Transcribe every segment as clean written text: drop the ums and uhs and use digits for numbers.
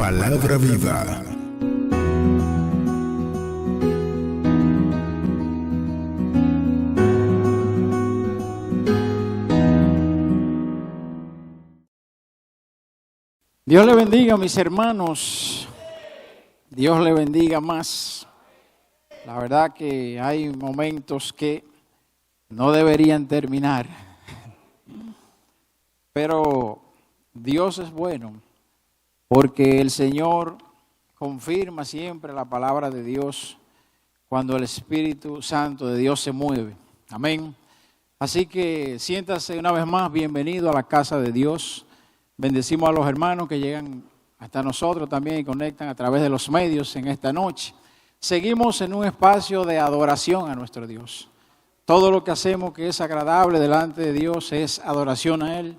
Palabra viva. Dios le bendiga, mis hermanos. Dios le bendiga más. La verdad que hay momentos que no deberían terminar. Pero Dios es bueno, porque el Señor confirma siempre la palabra de Dios cuando el Espíritu Santo de Dios se mueve. Amén. Así que siéntase una vez más, bienvenido a la casa de Dios. Bendecimos a los hermanos que llegan hasta nosotros también y conectan a través de los medios en esta noche. Seguimos en un espacio de adoración a nuestro Dios. Todo lo que hacemos que es agradable delante de Dios es adoración a Él.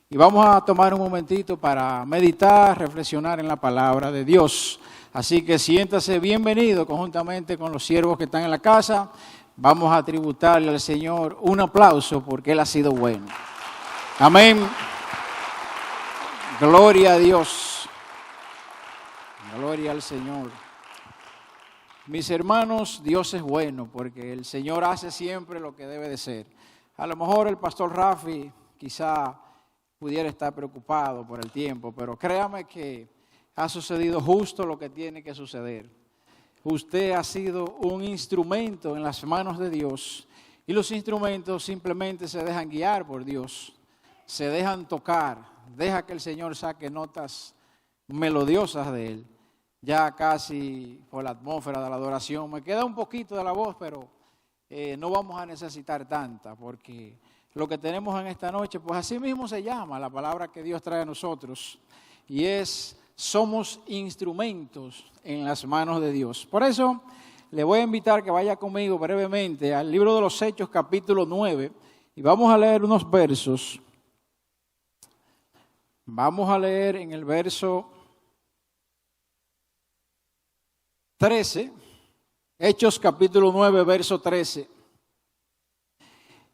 Y vamos a tomar un momentito para meditar, reflexionar en la palabra de Dios. Así que siéntase bienvenido conjuntamente con los siervos que están en la casa. Vamos a tributarle al Señor un aplauso porque Él ha sido bueno. Amén. Gloria a Dios. Gloria al Señor. Mis hermanos, Dios es bueno porque el Señor hace siempre lo que debe de ser. A lo mejor el pastor Rafi quizá pudiera estar preocupado por el tiempo, pero créame que ha sucedido justo lo que tiene que suceder. Usted ha sido un instrumento en las manos de Dios y los instrumentos simplemente se dejan guiar por Dios, se dejan tocar. Deja que el Señor saque notas melodiosas de Él. Ya casi por la atmósfera de la adoración. Me queda un poquito de la voz, pero no vamos a necesitar tanta, porque lo que tenemos en esta noche, pues así mismo se llama la palabra que Dios trae a nosotros. Y es, somos instrumentos en las manos de Dios. Por eso, le voy a invitar que vaya conmigo brevemente al libro de los Hechos, capítulo 9, y vamos a leer unos versos. Vamos a leer en el verso 13, Hechos capítulo 9, verso 13.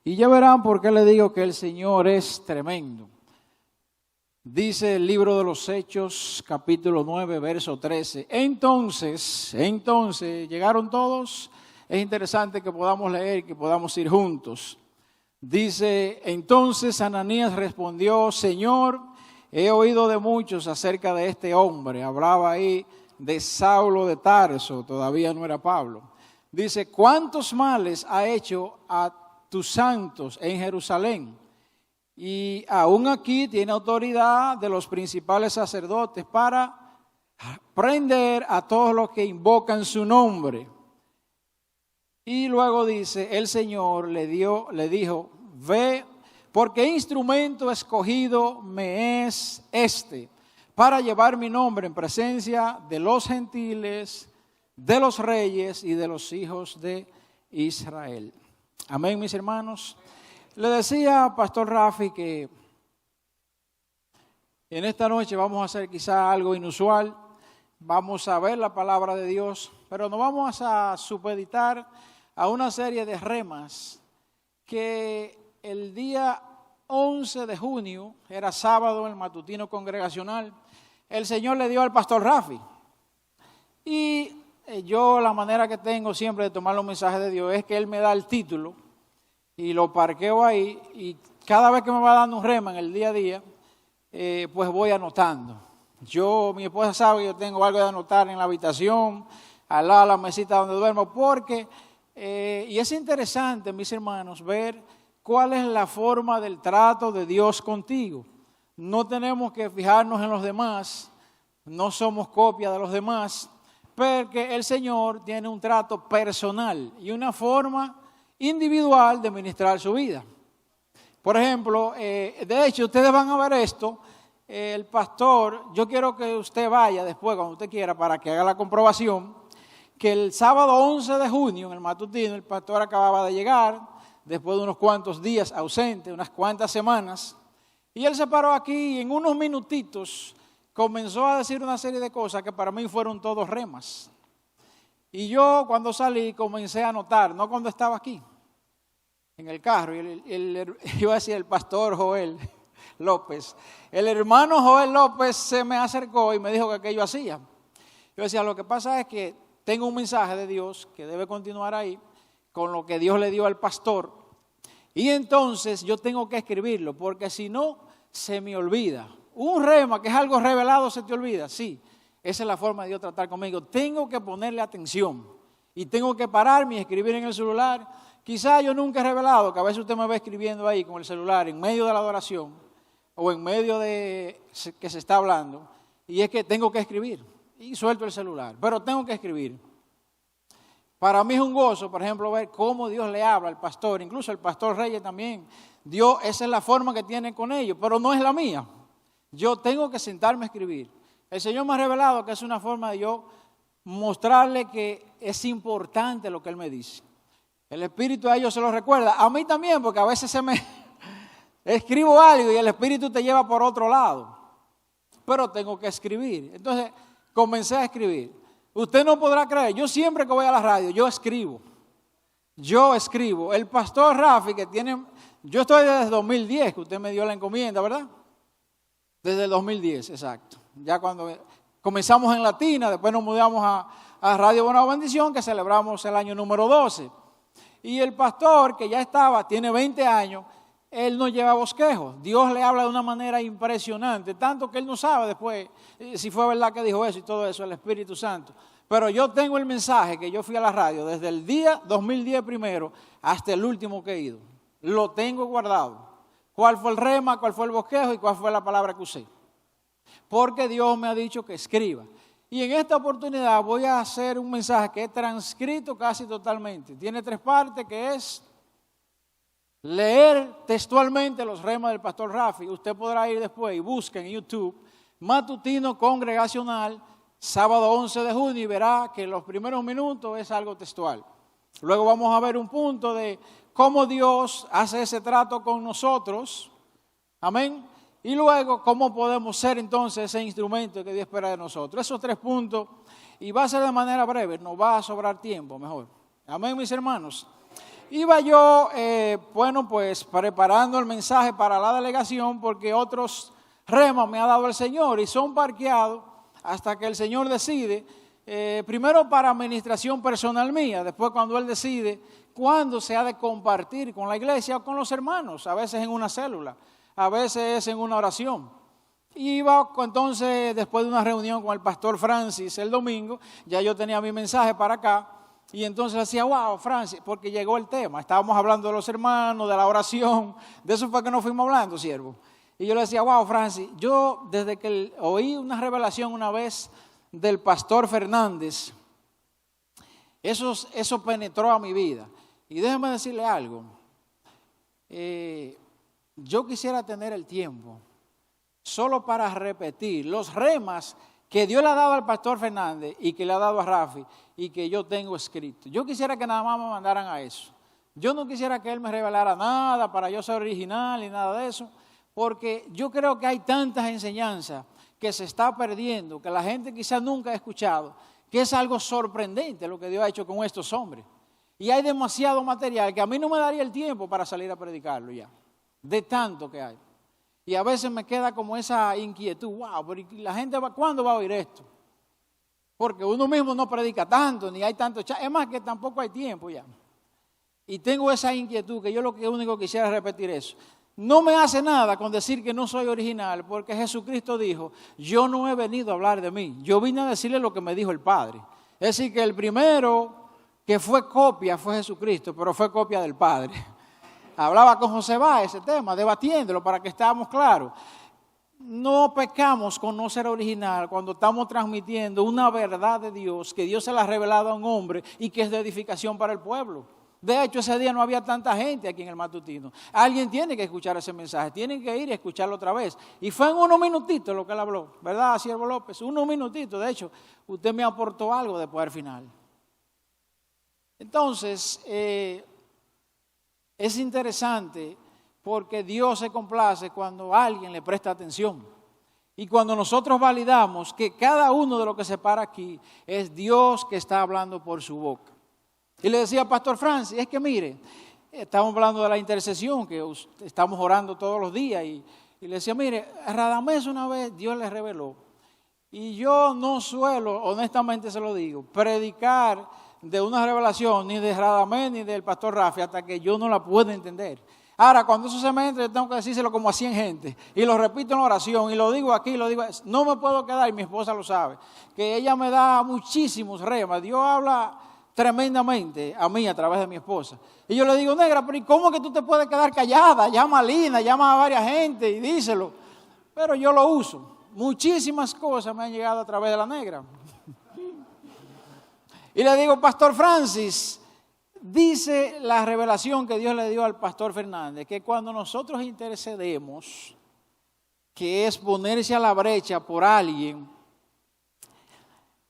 Y ya verán por qué le digo que el Señor es tremendo. Dice el libro de los Hechos capítulo 9, verso 13. Entonces, ¿llegaron todos? Es interesante que podamos leer, que podamos ir juntos. Dice, entonces Ananías respondió, Señor, he oído de muchos acerca de este hombre. Hablaba ahí de Saulo de Tarso, todavía no era Pablo. Dice, ¿cuántos males ha hecho a tus santos en Jerusalén? Y aún aquí tiene autoridad de los principales sacerdotes para prender a todos los que invocan su nombre. Y luego dice, el Señor le dijo, ve, porque instrumento escogido me es este, para llevar mi nombre en presencia de los gentiles, de los reyes y de los hijos de Israel. Amén, mis hermanos. Le decía Pastor Rafi que en esta noche vamos a hacer quizá algo inusual. Vamos a ver la palabra de Dios, pero nos vamos a supeditar a una serie de remas que el día 11 de junio, era sábado en el matutino congregacional, el Señor le dio al pastor Rafi. Y yo la manera que tengo siempre de tomar los mensajes de Dios es que Él me da el título y lo parqueo ahí y cada vez que me va dando un rema en el día a día, pues voy anotando. Mi esposa sabe que yo tengo algo de anotar en la habitación, al lado de la mesita donde duermo, porque, y es interesante, mis hermanos, ver cuál es la forma del trato de Dios contigo. No tenemos que fijarnos en los demás, no somos copia de los demás, porque el Señor tiene un trato personal y una forma individual de ministrar su vida. Por ejemplo, de hecho, ustedes van a ver esto, el pastor, yo quiero que usted vaya después, cuando usted quiera, para que haga la comprobación, que el sábado 11 de junio, en el matutino, el pastor acababa de llegar, después de unos cuantos días ausente, unas cuantas semanas, y él se paró aquí y en unos minutitos comenzó a decir una serie de cosas que para mí fueron todos remas. Y yo cuando salí comencé a anotar, no cuando estaba aquí, en el carro, y iba a decir el pastor Joel, López. El hermano Joel López se me acercó y me dijo que aquello hacía. Yo decía, lo que pasa es que tengo un mensaje de Dios que debe continuar ahí, con lo que Dios le dio al pastor. Y entonces yo tengo que escribirlo, porque si no, se me olvida. Un rema, que es algo revelado, se te olvida. Sí, esa es la forma de Dios tratar conmigo. Tengo que ponerle atención y tengo que pararme y escribir en el celular. Quizá yo nunca he revelado, que a veces usted me ve escribiendo ahí con el celular en medio de la adoración o en medio de que se está hablando, y es que tengo que escribir y suelto el celular, pero tengo que escribir. Para mí es un gozo, por ejemplo, ver cómo Dios le habla al pastor, incluso el pastor Reyes también. Dios, esa es la forma que tiene con ellos, pero no es la mía. Yo tengo que sentarme a escribir. El Señor me ha revelado que es una forma de yo mostrarle que es importante lo que Él me dice. El Espíritu a ellos se lo recuerda, a mí también, porque a veces escribo algo y el Espíritu te lleva por otro lado, pero tengo que escribir. Entonces comencé a escribir. Usted no podrá creer, yo siempre que voy a la radio, yo escribo. El pastor Rafi, yo estoy desde el 2010, que usted me dio la encomienda, ¿verdad? Desde el 2010, exacto. Ya cuando comenzamos en Latina, después nos mudamos a Radio Buena Bendición, que celebramos el año número 12. Y el pastor, que ya tiene 20 años, él no lleva bosquejos. Dios le habla de una manera impresionante, tanto que él no sabe después si fue verdad que dijo eso y todo eso, el Espíritu Santo. Pero yo tengo el mensaje que yo fui a la radio desde el día 2010 primero hasta el último que he ido. Lo tengo guardado. ¿Cuál fue el rema, cuál fue el bosquejo y cuál fue la palabra que usé? Porque Dios me ha dicho que escriba. Y en esta oportunidad voy a hacer un mensaje que he transcrito casi totalmente. Tiene 3 partes, que es leer textualmente los remas del pastor Rafi. Usted podrá ir después y busque en YouTube Matutino Congregacional, sábado 11 de junio, y verá que los primeros minutos es algo textual. Luego vamos a ver un punto de cómo Dios hace ese trato con nosotros. Amén. Y luego, ¿cómo podemos ser entonces ese instrumento que Dios espera de nosotros? Esos 3 puntos, y va a ser de manera breve, no va a sobrar tiempo, mejor. Amén, mis hermanos. Iba yo, pues preparando el mensaje para la delegación, porque otros remas me ha dado el Señor y son parqueados hasta que el Señor decide, primero para administración personal mía, después cuando Él decide cuándo se ha de compartir con la iglesia o con los hermanos, a veces en una célula. A veces en una oración. Iba entonces, después de una reunión con el pastor Francis el domingo, ya yo tenía mi mensaje para acá, y entonces decía, wow, Francis, porque llegó el tema. Estábamos hablando de los hermanos, de la oración, de eso fue que nos fuimos hablando, siervo. Y yo le decía, wow, Francis, yo desde que oí una revelación una vez del pastor Fernández, eso penetró a mi vida. Y déjeme decirle algo. Yo quisiera tener el tiempo solo para repetir los remas que Dios le ha dado al pastor Fernández y que le ha dado a Rafi y que yo tengo escrito. Yo quisiera que nada más me mandaran a eso. Yo no quisiera que él me revelara nada para yo ser original y nada de eso, porque yo creo que hay tantas enseñanzas que se está perdiendo, que la gente quizás nunca ha escuchado, que es algo sorprendente lo que Dios ha hecho con estos hombres. Y hay demasiado material que a mí no me daría el tiempo para salir a predicarlo ya, de tanto que hay. Y a veces me queda como esa inquietud, wow, pero la gente ¿cuándo va a oír esto? Porque uno mismo no predica tanto, ni hay tanto, es más que tampoco hay tiempo ya. Y tengo esa inquietud, que yo lo único que quisiera es repetir eso. No me hace nada con decir que no soy original, porque Jesucristo dijo, yo no he venido a hablar de mí, yo vine a decirle lo que me dijo el Padre. Es decir, que el primero que fue copia fue Jesucristo, pero fue copia del Padre. Hablaba con José Bá ese tema, debatiéndolo para que estemos claros. No pecamos con no ser original cuando estamos transmitiendo una verdad de Dios, que Dios se la ha revelado a un hombre y que es de edificación para el pueblo. De hecho, ese día no había tanta gente aquí en el matutino. Alguien tiene que escuchar ese mensaje, tienen que ir y escucharlo otra vez. Y fue en unos minutitos lo que él habló, ¿verdad, siervo López? Unos minutitos, de hecho, usted me aportó algo después al final. Entonces, es interesante porque Dios se complace cuando alguien le presta atención. Y cuando nosotros validamos que cada uno de los que se para aquí es Dios que está hablando por su boca. Y le decía a Pastor Francis, es que mire, estamos hablando de la intercesión, que estamos orando todos los días Y le decía, mire, Radamés una vez Dios le reveló. Y yo no suelo, honestamente se lo digo, predicar de una revelación ni de Radamés ni del pastor Rafi hasta que yo no la pueda entender. Ahora, cuando eso se me entra, yo tengo que decírselo como a 100 gente. Y lo repito en la oración, y lo digo aquí, lo digo. No me puedo quedar, y mi esposa lo sabe, que ella me da muchísimos remas. Dios habla tremendamente a mí a través de mi esposa. Y yo le digo, negra, pero ¿y cómo que tú te puedes quedar callada? Llama a Lina, llama a varias gente y díselo. Pero yo lo uso. Muchísimas cosas me han llegado a través de la negra. Y le digo, Pastor Francis, dice la revelación que Dios le dio al pastor Fernández, que cuando nosotros intercedemos, que es ponerse a la brecha por alguien,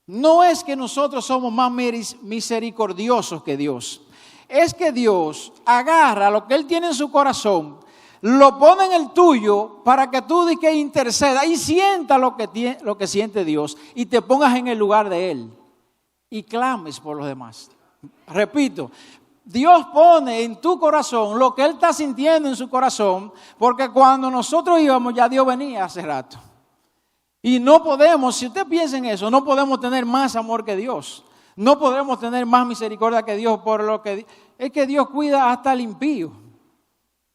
no es que nosotros somos más misericordiosos que Dios. Es que Dios agarra lo que Él tiene en su corazón, lo pone en el tuyo para que tú di que interceda y sienta lo que siente Dios y te pongas en el lugar de Él y clames por los demás. Repito, Dios pone en tu corazón lo que Él está sintiendo en su corazón, porque cuando nosotros íbamos ya Dios venía hace rato. Y no podemos, si usted piensa en eso, no podemos tener más amor que Dios. No podemos tener más misericordia que Dios por lo que es que Dios cuida hasta el impío,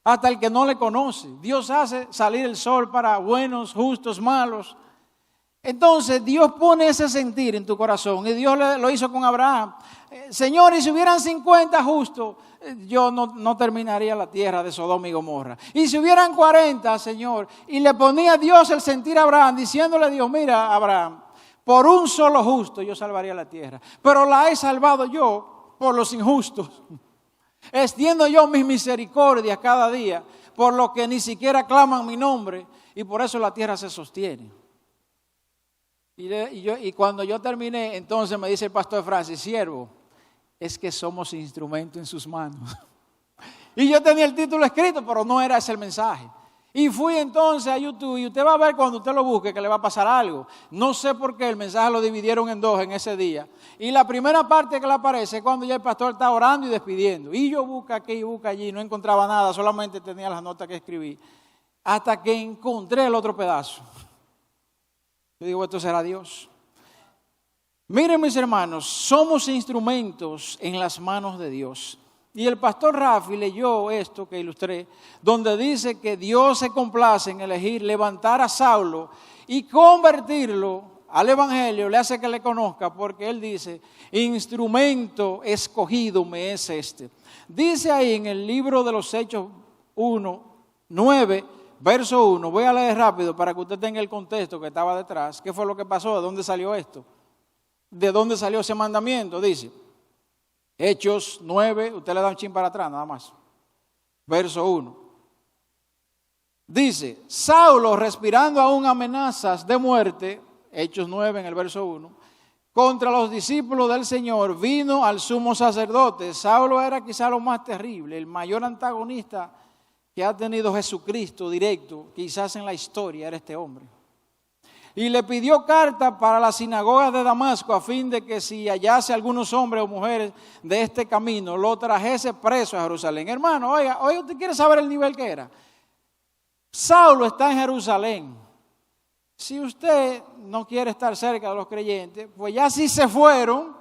hasta el que no le conoce. Dios hace salir el sol para buenos, justos, malos. Entonces Dios pone ese sentir en tu corazón y Dios lo hizo con Abraham. Señor, y si hubieran 50 justos, yo no terminaría la tierra de Sodoma y Gomorra. Y si hubieran 40, Señor, y le ponía Dios el sentir a Abraham, diciéndole a Dios, mira Abraham, por un solo justo yo salvaría la tierra, pero la he salvado yo por los injustos. Extiendo yo mis misericordias cada día por los que ni siquiera claman mi nombre y por eso la tierra se sostiene. Y cuando yo terminé, entonces me dice el pastor Francis, siervo, es que somos instrumento en sus manos. Y yo tenía el título escrito, pero no era ese el mensaje. Y fui entonces a YouTube y usted va a ver cuando usted lo busque que le va a pasar algo. No sé por qué el mensaje lo dividieron en dos en ese día. Y la primera parte que le aparece es cuando ya el pastor está orando y despidiendo. Y yo busco aquí y busco allí, no encontraba nada, solamente tenía las notas que escribí. Hasta que encontré el otro pedazo. Yo digo, esto será Dios. Miren mis hermanos, somos instrumentos en las manos de Dios. Y el pastor Rafi leyó esto que ilustré, donde dice que Dios se complace en elegir levantar a Saulo y convertirlo al evangelio, le hace que le conozca, porque él dice, instrumento escogido me es este. Dice ahí en el libro de los Hechos 9, verso 1, voy a leer rápido para que usted tenga el contexto que estaba detrás. ¿Qué fue lo que pasó? ¿De dónde salió esto? ¿De dónde salió ese mandamiento? Dice, Hechos 9, usted le da un chin para atrás nada más. Verso 1. Dice, Saulo respirando aún amenazas de muerte, Hechos 9 en el verso 1, contra los discípulos del Señor, vino al sumo sacerdote. Saulo era quizá lo más terrible, el mayor antagonista que ha tenido Jesucristo directo, quizás en la historia, era este hombre. Y le pidió carta para las sinagogas de Damasco a fin de que si hallase algunos hombres o mujeres de este camino, lo trajese preso a Jerusalén. Hermano, oiga, usted quiere saber el nivel que era. Saulo está en Jerusalén. Si usted no quiere estar cerca de los creyentes, pues ya si se fueron,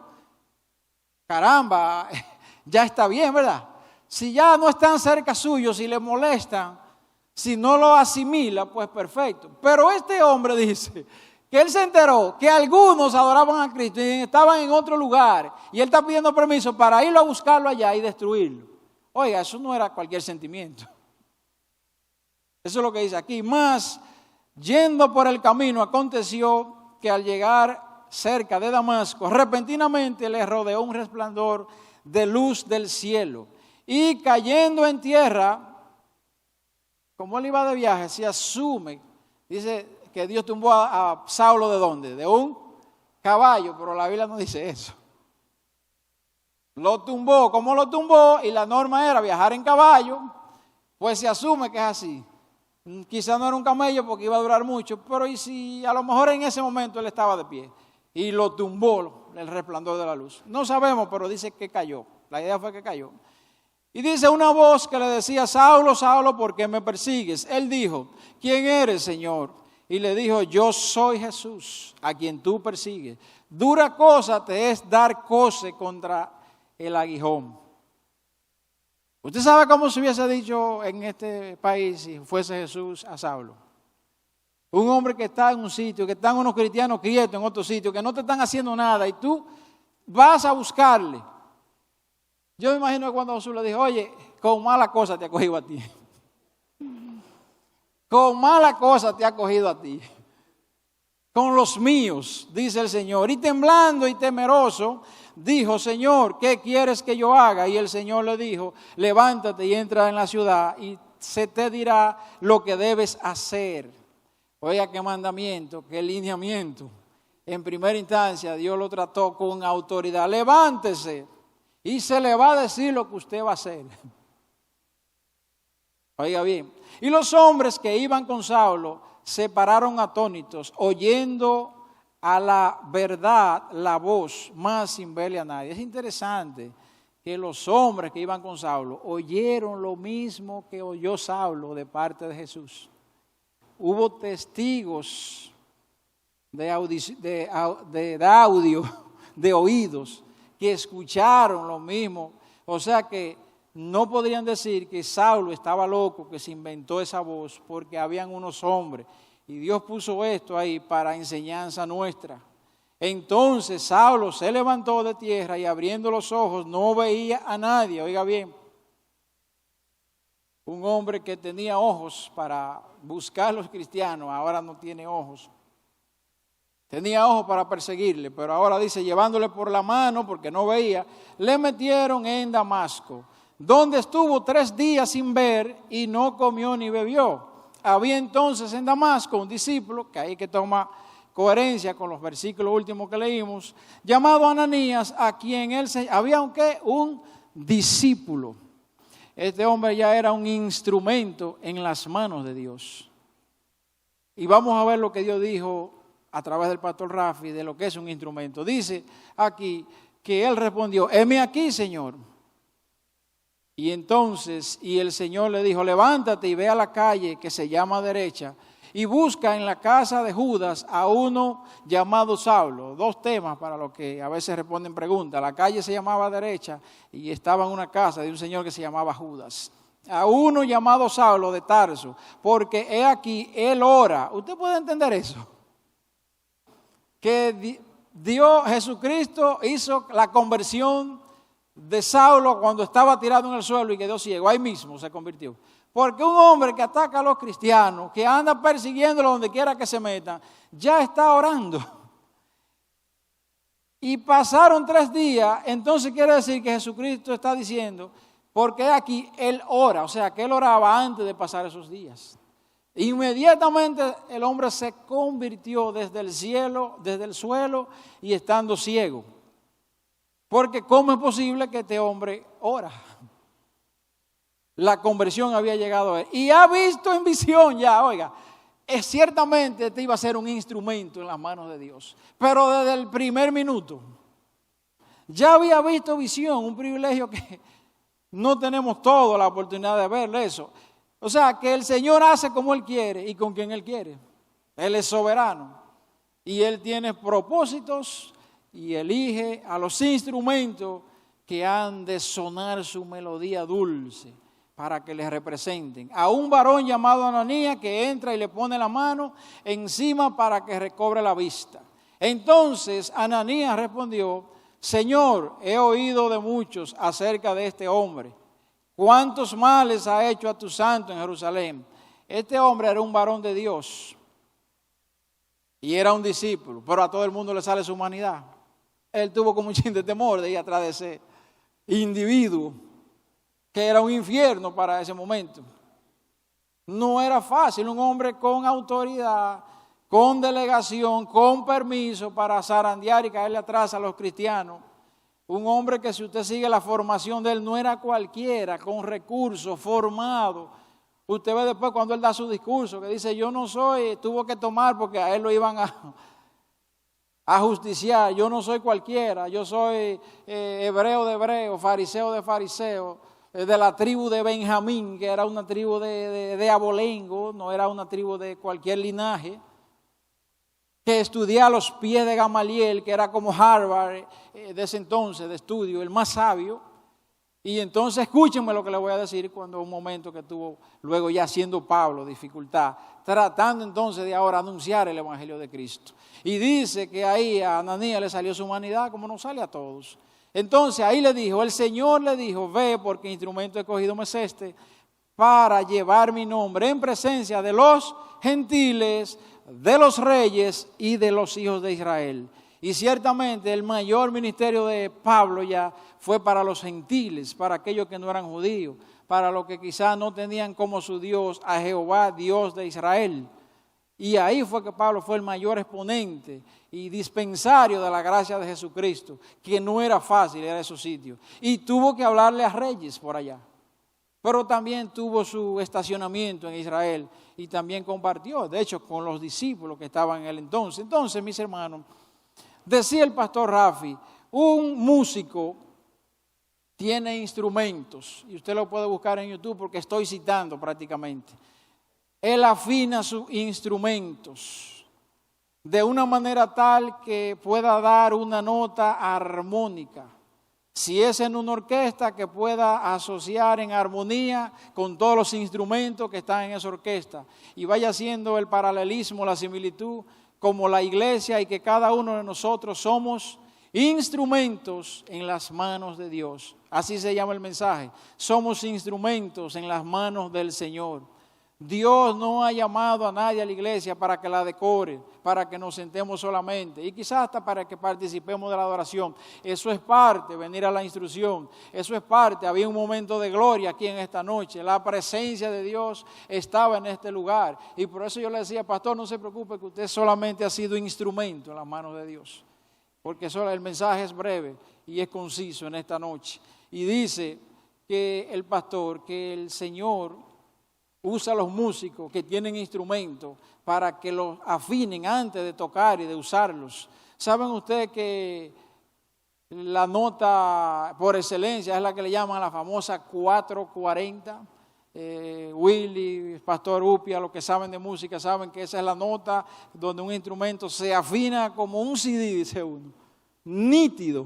caramba, ya está bien, ¿verdad? Si ya no están cerca suyo, si le molestan, si no lo asimila, pues perfecto. Pero este hombre dice que él se enteró que algunos adoraban a Cristo y estaban en otro lugar. Y él está pidiendo permiso para irlo a buscarlo allá y destruirlo. Oiga, eso no era cualquier sentimiento. Eso es lo que dice aquí. Más, yendo por el camino, aconteció que al llegar cerca de Damasco, repentinamente le rodeó un resplandor de luz del cielo. Y cayendo en tierra, como él iba de viaje, se asume, dice que Dios tumbó a Saulo ¿de dónde? De un caballo, pero la Biblia no dice eso. Lo tumbó, ¿cómo lo tumbó? Y la norma era viajar en caballo, pues se asume que es así. Quizá no era un camello porque iba a durar mucho, pero y si a lo mejor en ese momento él estaba de pie y lo tumbó el resplandor de la luz. No sabemos, pero dice que cayó. La idea fue que cayó. Y dice una voz que le decía: Saulo, Saulo, ¿por qué me persigues? Él dijo: ¿quién eres, Señor? Y le dijo: yo soy Jesús, a quien tú persigues. Dura cosa te es dar coce contra el aguijón. ¿Usted sabe cómo se hubiese dicho en este país si fuese Jesús a Saulo? Un hombre que está en un sitio, que están unos cristianos quietos en otro sitio, que no te están haciendo nada y tú vas a buscarle. Yo me imagino que cuando Jesús le dijo: oye, con mala cosa te ha cogido a ti. Con mala cosa te ha cogido a ti. Con los míos, dice el Señor. Y temblando y temeroso, dijo: Señor, ¿qué quieres que yo haga? Y el Señor le dijo: levántate y entra en la ciudad y se te dirá lo que debes hacer. Oiga, qué mandamiento, qué lineamiento. En primera instancia, Dios lo trató con autoridad. Levántese y se le va a decir lo que usted va a hacer. Oiga bien. Y los hombres que iban con Saulo se pararon atónitos, oyendo a la verdad la voz, más sin verle a nadie. Es interesante que los hombres que iban con Saulo oyeron lo mismo que oyó Saulo de parte de Jesús. Hubo testigos de audio, de oídos, que escucharon lo mismo. O sea que no podrían decir que Saulo estaba loco, que se inventó esa voz, porque habían unos hombres. Y Dios puso esto ahí para enseñanza nuestra. Entonces Saulo se levantó de tierra y abriendo los ojos no veía a nadie. Oiga bien, un hombre que tenía ojos para buscar a los cristianos, ahora no tiene ojos. Tenía ojos para perseguirle, pero ahora dice: llevándole por la mano, porque no veía, le metieron en Damasco, donde estuvo 3 días sin ver y no comió ni bebió. Había entonces en Damasco un discípulo, que ahí que toma coherencia con los versículos últimos que leímos, llamado Ananías, a quien él había un discípulo. Este hombre ya era un instrumento en las manos de Dios. Y vamos a ver lo que Dios dijo a través del pastor Rafi de lo que es un instrumento. Dice aquí que él respondió: heme aquí, Señor. Y entonces, el Señor le dijo: levántate y ve a la calle que se llama Derecha y busca en la casa de Judas a uno llamado Saulo. 2 temas para los que a veces responden preguntas. La calle se llamaba Derecha y estaba en una casa de un señor que se llamaba Judas. A uno llamado Saulo de Tarso, porque he aquí, él ora. ¿Usted puede entender eso? Que Dios, Jesucristo, hizo la conversión de Saulo cuando estaba tirado en el suelo y quedó ciego. Ahí mismo se convirtió. Porque un hombre que ataca a los cristianos, que anda persiguiéndolo donde quiera que se metan, ya está orando. Y pasaron 3 días, entonces quiere decir que Jesucristo está diciendo, porque aquí él ora, o sea que él oraba antes de pasar esos días. Inmediatamente el hombre se convirtió desde el cielo, desde el suelo y estando ciego. Porque ¿cómo es posible que este hombre ora? La conversión había llegado a él. Y ha visto en visión ya, oiga, ciertamente este iba a ser un instrumento en las manos de Dios. Pero desde el primer minuto ya había visto visión, un privilegio que no tenemos toda la oportunidad de ver eso. O sea, que el Señor hace como Él quiere y con quien Él quiere. Él es soberano y Él tiene propósitos y elige a los instrumentos que han de sonar su melodía dulce para que les representen. A un varón llamado Ananías que entra y le pone la mano encima para que recobre la vista. Entonces Ananías respondió: Señor, he oído de muchos acerca de este hombre. ¿Cuántos males ha hecho a tu santo en Jerusalén? Este hombre era un varón de Dios y era un discípulo, pero a todo el mundo le sale su humanidad. Él tuvo como un chin de temor de ir atrás de ese individuo que era un infierno para ese momento. No era fácil, un hombre con autoridad, con delegación, con permiso para zarandear y caerle atrás a los cristianos. Un hombre que, si usted sigue la formación de él, no era cualquiera, con recursos, formado. Usted ve después cuando él da su discurso que dice: yo no soy, tuvo que tomar porque a él lo iban a justiciar. Yo no soy cualquiera, yo soy hebreo de hebreo, fariseo de fariseo. de la tribu de Benjamín, que era una tribu de abolengo, no era una tribu de cualquier linaje, que estudié a los pies de Gamaliel, que era como Harvard de ese entonces de estudio, el más sabio. Y entonces escúchenme lo que le voy a decir cuando un momento que tuvo, luego ya siendo Pablo, dificultad, tratando entonces de ahora anunciar el Evangelio de Cristo. Y dice que ahí a Ananías le salió su humanidad como nos sale a todos. Entonces ahí le dijo, el Señor le dijo, ve porque instrumento escogido me es este, para llevar mi nombre en presencia de los gentiles, de los reyes y de los hijos de Israel. Y ciertamente el mayor ministerio de Pablo ya fue para los gentiles, para aquellos que no eran judíos, para los que quizás no tenían como su Dios a Jehová, Dios de Israel. Y ahí fue que Pablo fue el mayor exponente y dispensario de la gracia de Jesucristo, que no era fácil ir a esos sitios. Y tuvo que hablarle a reyes por allá. Pero también tuvo su estacionamiento en Israel y también compartió, de hecho, con los discípulos que estaban en el entonces. Entonces, mis hermanos, decía el pastor Rafi, un músico tiene instrumentos, y usted lo puede buscar en YouTube porque estoy citando prácticamente. Él afina sus instrumentos de una manera tal que pueda dar una nota armónica. Si es en una orquesta, que pueda asociar en armonía con todos los instrumentos que están en esa orquesta. Y vaya haciendo el paralelismo, la similitud, como la iglesia, y que cada uno de nosotros somos instrumentos en las manos de Dios. Así se llama el mensaje. Somos instrumentos en las manos del Señor. Dios no ha llamado a nadie a la iglesia para que la decore, para que nos sentemos solamente y quizás hasta para que participemos de la adoración. Eso es parte, venir a la instrucción. Eso es parte. Había un momento de gloria aquí en esta noche. La presencia de Dios estaba en este lugar. Y por eso yo le decía, pastor, no se preocupe que usted solamente ha sido instrumento en las manos de Dios. Porque solo el mensaje es breve y es conciso en esta noche. Y dice que el pastor, que el Señor usa a los músicos que tienen instrumentos para que los afinen antes de tocar y de usarlos. ¿Saben ustedes que la nota por excelencia es la que le llaman la famosa 440? Willy, Pastor Upia, los que saben de música saben que esa es la nota donde un instrumento se afina como un CD, dice uno, nítido.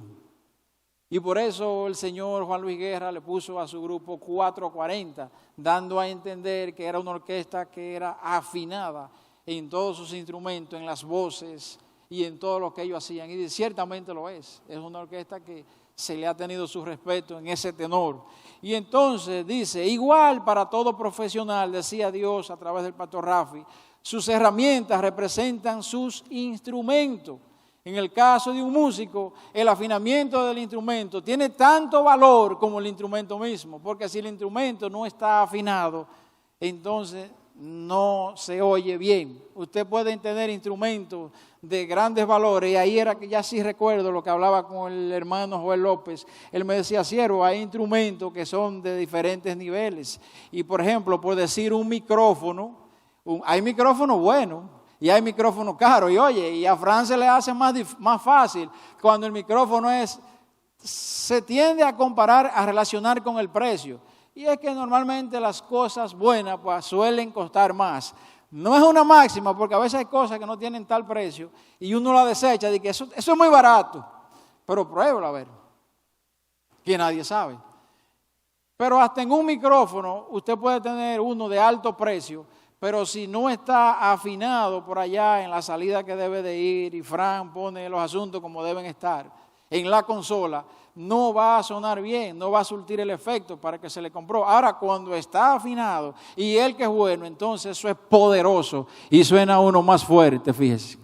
Y por eso el señor Juan Luis Guerra le puso a su grupo 440, dando a entender que era una orquesta que era afinada en todos sus instrumentos, en las voces y en todo lo que ellos hacían. Y ciertamente lo es una orquesta que se le ha tenido su respeto en ese tenor. Y entonces dice, igual para todo profesional, decía Dios a través del pastor Rafi, sus herramientas representan sus instrumentos. En el caso de un músico, el afinamiento del instrumento tiene tanto valor como el instrumento mismo, porque si el instrumento no está afinado, entonces no se oye bien. Usted puede tener instrumentos de grandes valores, y ahí era que ya sí recuerdo lo que hablaba con el hermano Joel López. Él me decía, siervo, hay instrumentos que son de diferentes niveles. Y por ejemplo, por decir un micrófono, hay micrófonos buenos, y hay micrófonos caros, y oye, y a Fran se le hace más fácil cuando el micrófono se tiende a comparar, a relacionar con el precio. Y es que normalmente las cosas buenas pues suelen costar más. No es una máxima, porque a veces hay cosas que no tienen tal precio y uno la desecha, de que eso es muy barato, pero pruébalo a ver, que nadie sabe. Pero hasta en un micrófono usted puede tener uno de alto precio, pero si no está afinado por allá en la salida que debe de ir y Fran pone los asuntos como deben estar en la consola, no va a sonar bien, no va a surtir el efecto para que se le compró. Ahora, cuando está afinado y el que es bueno, entonces eso es poderoso y suena uno más fuerte, fíjese.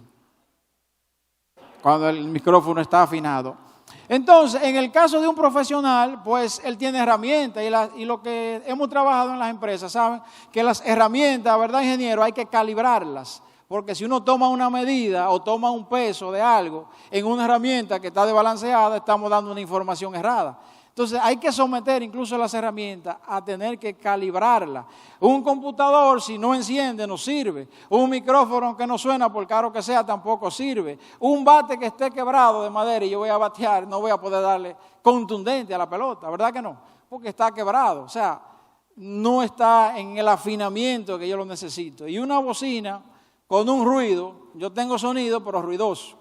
Cuando el micrófono está afinado. Entonces, en el caso de un profesional, pues él tiene herramientas y lo que hemos trabajado en las empresas, saben que las herramientas, ¿verdad, ingeniero? Hay que calibrarlas, porque si uno toma una medida o toma un peso de algo en una herramienta que está desbalanceada, estamos dando una información errada. Entonces hay que someter incluso las herramientas a tener que calibrarla. Un computador si no enciende no sirve. Un micrófono que no suena por caro que sea tampoco sirve. Un bate que esté quebrado de madera y yo voy a batear, no voy a poder darle contundente a la pelota, ¿verdad que no? porque está quebrado. O sea, no está en el afinamiento que yo lo necesito. Y una bocina con un ruido, yo tengo sonido, pero ruidoso.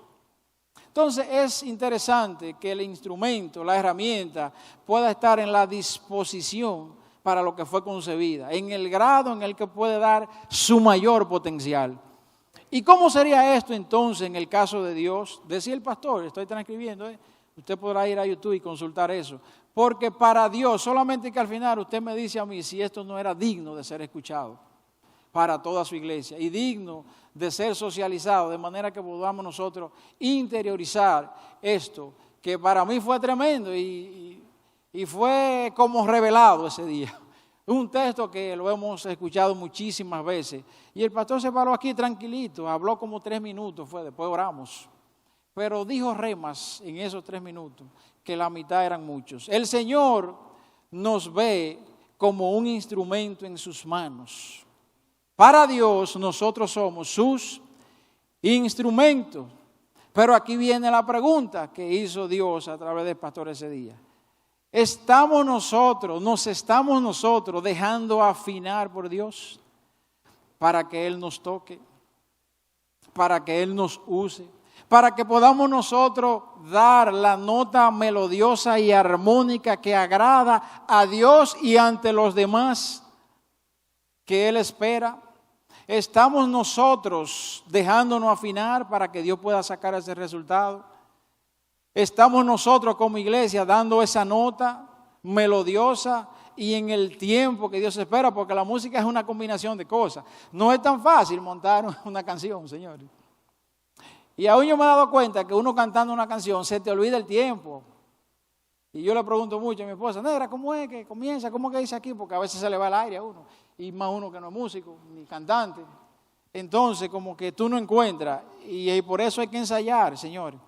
Entonces es interesante que el instrumento, la herramienta, pueda estar en la disposición para lo que fue concebida, en el grado en el que puede dar su mayor potencial. ¿Y cómo sería esto entonces en el caso de Dios? Decía el pastor, estoy transcribiendo, usted podrá ir a YouTube y consultar eso. Porque para Dios, solamente que al final usted me dice a mí si esto no era digno de ser escuchado para toda su iglesia y digno de ser socializado, de manera que podamos nosotros interiorizar esto, que para mí fue tremendo y fue como revelado ese día. Un texto que lo hemos escuchado muchísimas veces. Y el pastor se paró aquí tranquilito, habló como 3 minutos, después oramos. Pero dijo remas en esos 3 minutos, que la mitad eran muchos. El Señor nos ve como un instrumento en sus manos. Para Dios nosotros somos sus instrumentos. Pero aquí viene la pregunta que hizo Dios a través del pastor ese día. Nos estamos nosotros dejando afinar por Dios para que Él nos toque, para que Él nos use, para que podamos nosotros dar la nota melodiosa y armónica que agrada a Dios y ante los demás que Él espera. ¿Estamos nosotros dejándonos afinar para que Dios pueda sacar ese resultado? ¿Estamos nosotros como iglesia dando esa nota melodiosa y en el tiempo que Dios espera? Porque la música es una combinación de cosas. No es tan fácil montar una canción, señores. Y aún yo me he dado cuenta que uno cantando una canción se te olvida el tiempo. Y yo le pregunto mucho a mi esposa, negra, ¿cómo es que comienza? ¿Cómo que dice aquí? Porque a veces se le va el aire a uno. Y más uno que no es músico, ni cantante. Entonces, como que tú no encuentras. Y por eso hay que ensayar, señores.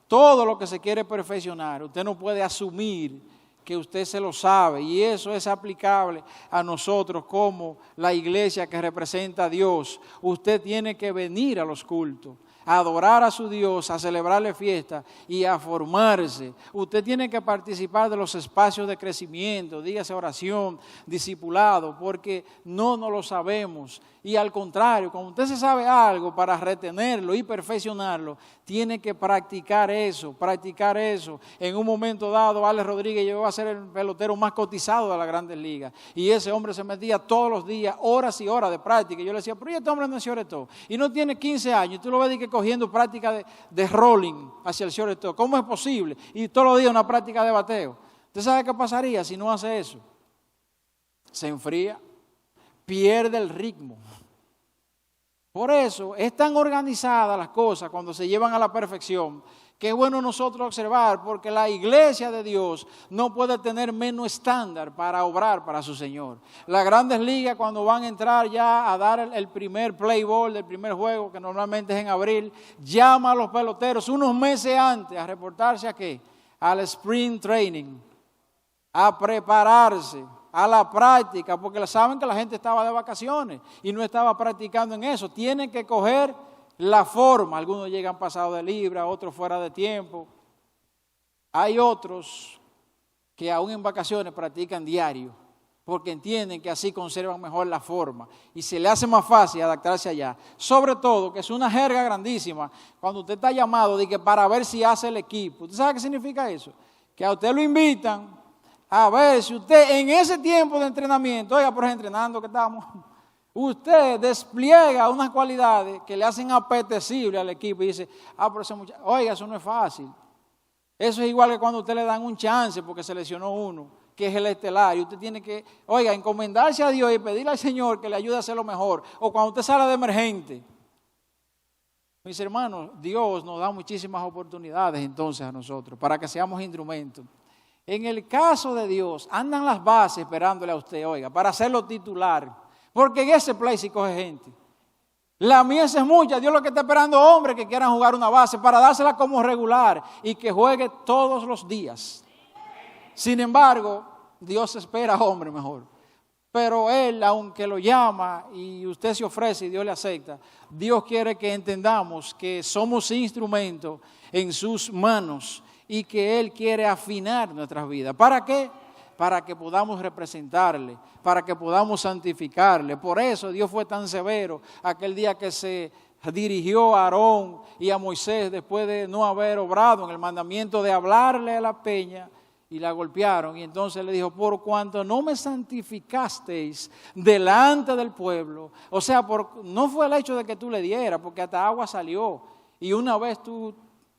Todo lo que se quiere perfeccionar, usted no puede asumir que usted se lo sabe. Y eso es aplicable a nosotros como la iglesia que representa a Dios. Usted tiene que venir a los cultos, a adorar a su Dios, a celebrarle fiesta y a formarse. Usted tiene que participar de los espacios de crecimiento, dígase oración, discipulado, porque no lo sabemos. Y al contrario, cuando usted se sabe algo, para retenerlo y perfeccionarlo, tiene que practicar eso. En un momento dado, Alex Rodríguez llegó a ser el pelotero más cotizado de las Grandes Ligas. Y ese hombre se metía todos los días, horas y horas de práctica. Y yo le decía, pero este hombre no es shortstop. Y no tiene 15 años. Y tú lo ves que cogiendo práctica de rolling hacia el shortstop. ¿Cómo es posible? Y todos los días una práctica de bateo. ¿Usted sabe qué pasaría si no hace eso? Se enfría, pierde el ritmo. Por eso es tan organizada las cosas cuando se llevan a la perfección, que es bueno nosotros observar, porque la iglesia de Dios no puede tener menos estándar para obrar para su Señor. Las Grandes Ligas, cuando van a entrar ya a dar el primer play ball del primer juego, que normalmente es en abril, llama a los peloteros unos meses antes a reportarse ¿a qué? Al sprint training, a prepararse, a la práctica, porque saben que la gente estaba de vacaciones y no estaba practicando en eso. Tienen que coger la forma. Algunos llegan pasados de libra, otros fuera de tiempo. Hay otros que aún en vacaciones practican diario, porque entienden que así conservan mejor la forma y se le hace más fácil adaptarse allá. Sobre todo, que es una jerga grandísima, cuando usted está llamado de que para ver si hace el equipo. ¿Usted sabe qué significa eso? Que a usted lo invitan a ver si usted en ese tiempo de entrenamiento, oiga, pero entrenando que estamos, usted despliega unas cualidades que le hacen apetecible al equipo y dice, pero ese muchacho, oiga, eso no es fácil. Eso es igual que cuando a usted le dan un chance porque se lesionó uno, que es el estelar, y usted tiene que, oiga, encomendarse a Dios y pedirle al Señor que le ayude a hacerlo mejor. O cuando usted sale de emergente. Mis hermanos, Dios nos da muchísimas oportunidades entonces a nosotros para que seamos instrumentos. En el caso de Dios, andan las bases esperándole a usted, oiga, para hacerlo titular. Porque en ese play sí coge gente. La mies es mucha. Dios lo que está esperando hombres que quieran jugar una base para dársela como regular y que juegue todos los días. Sin embargo, Dios espera a hombres mejor. Pero Él, aunque lo llama y usted se ofrece y Dios le acepta, Dios quiere que entendamos que somos instrumentos en sus manos y que Él quiere afinar nuestras vidas. ¿Para qué? para que podamos representarle, para que podamos santificarle. Por eso Dios fue tan severo aquel día que se dirigió a Aarón y a Moisés después de no haber obrado en el mandamiento de hablarle a la peña, y la golpearon. Y entonces le dijo: por cuanto no me santificasteis delante del pueblo. O sea, no fue el hecho de que tú le dieras, porque hasta agua salió. Y una vez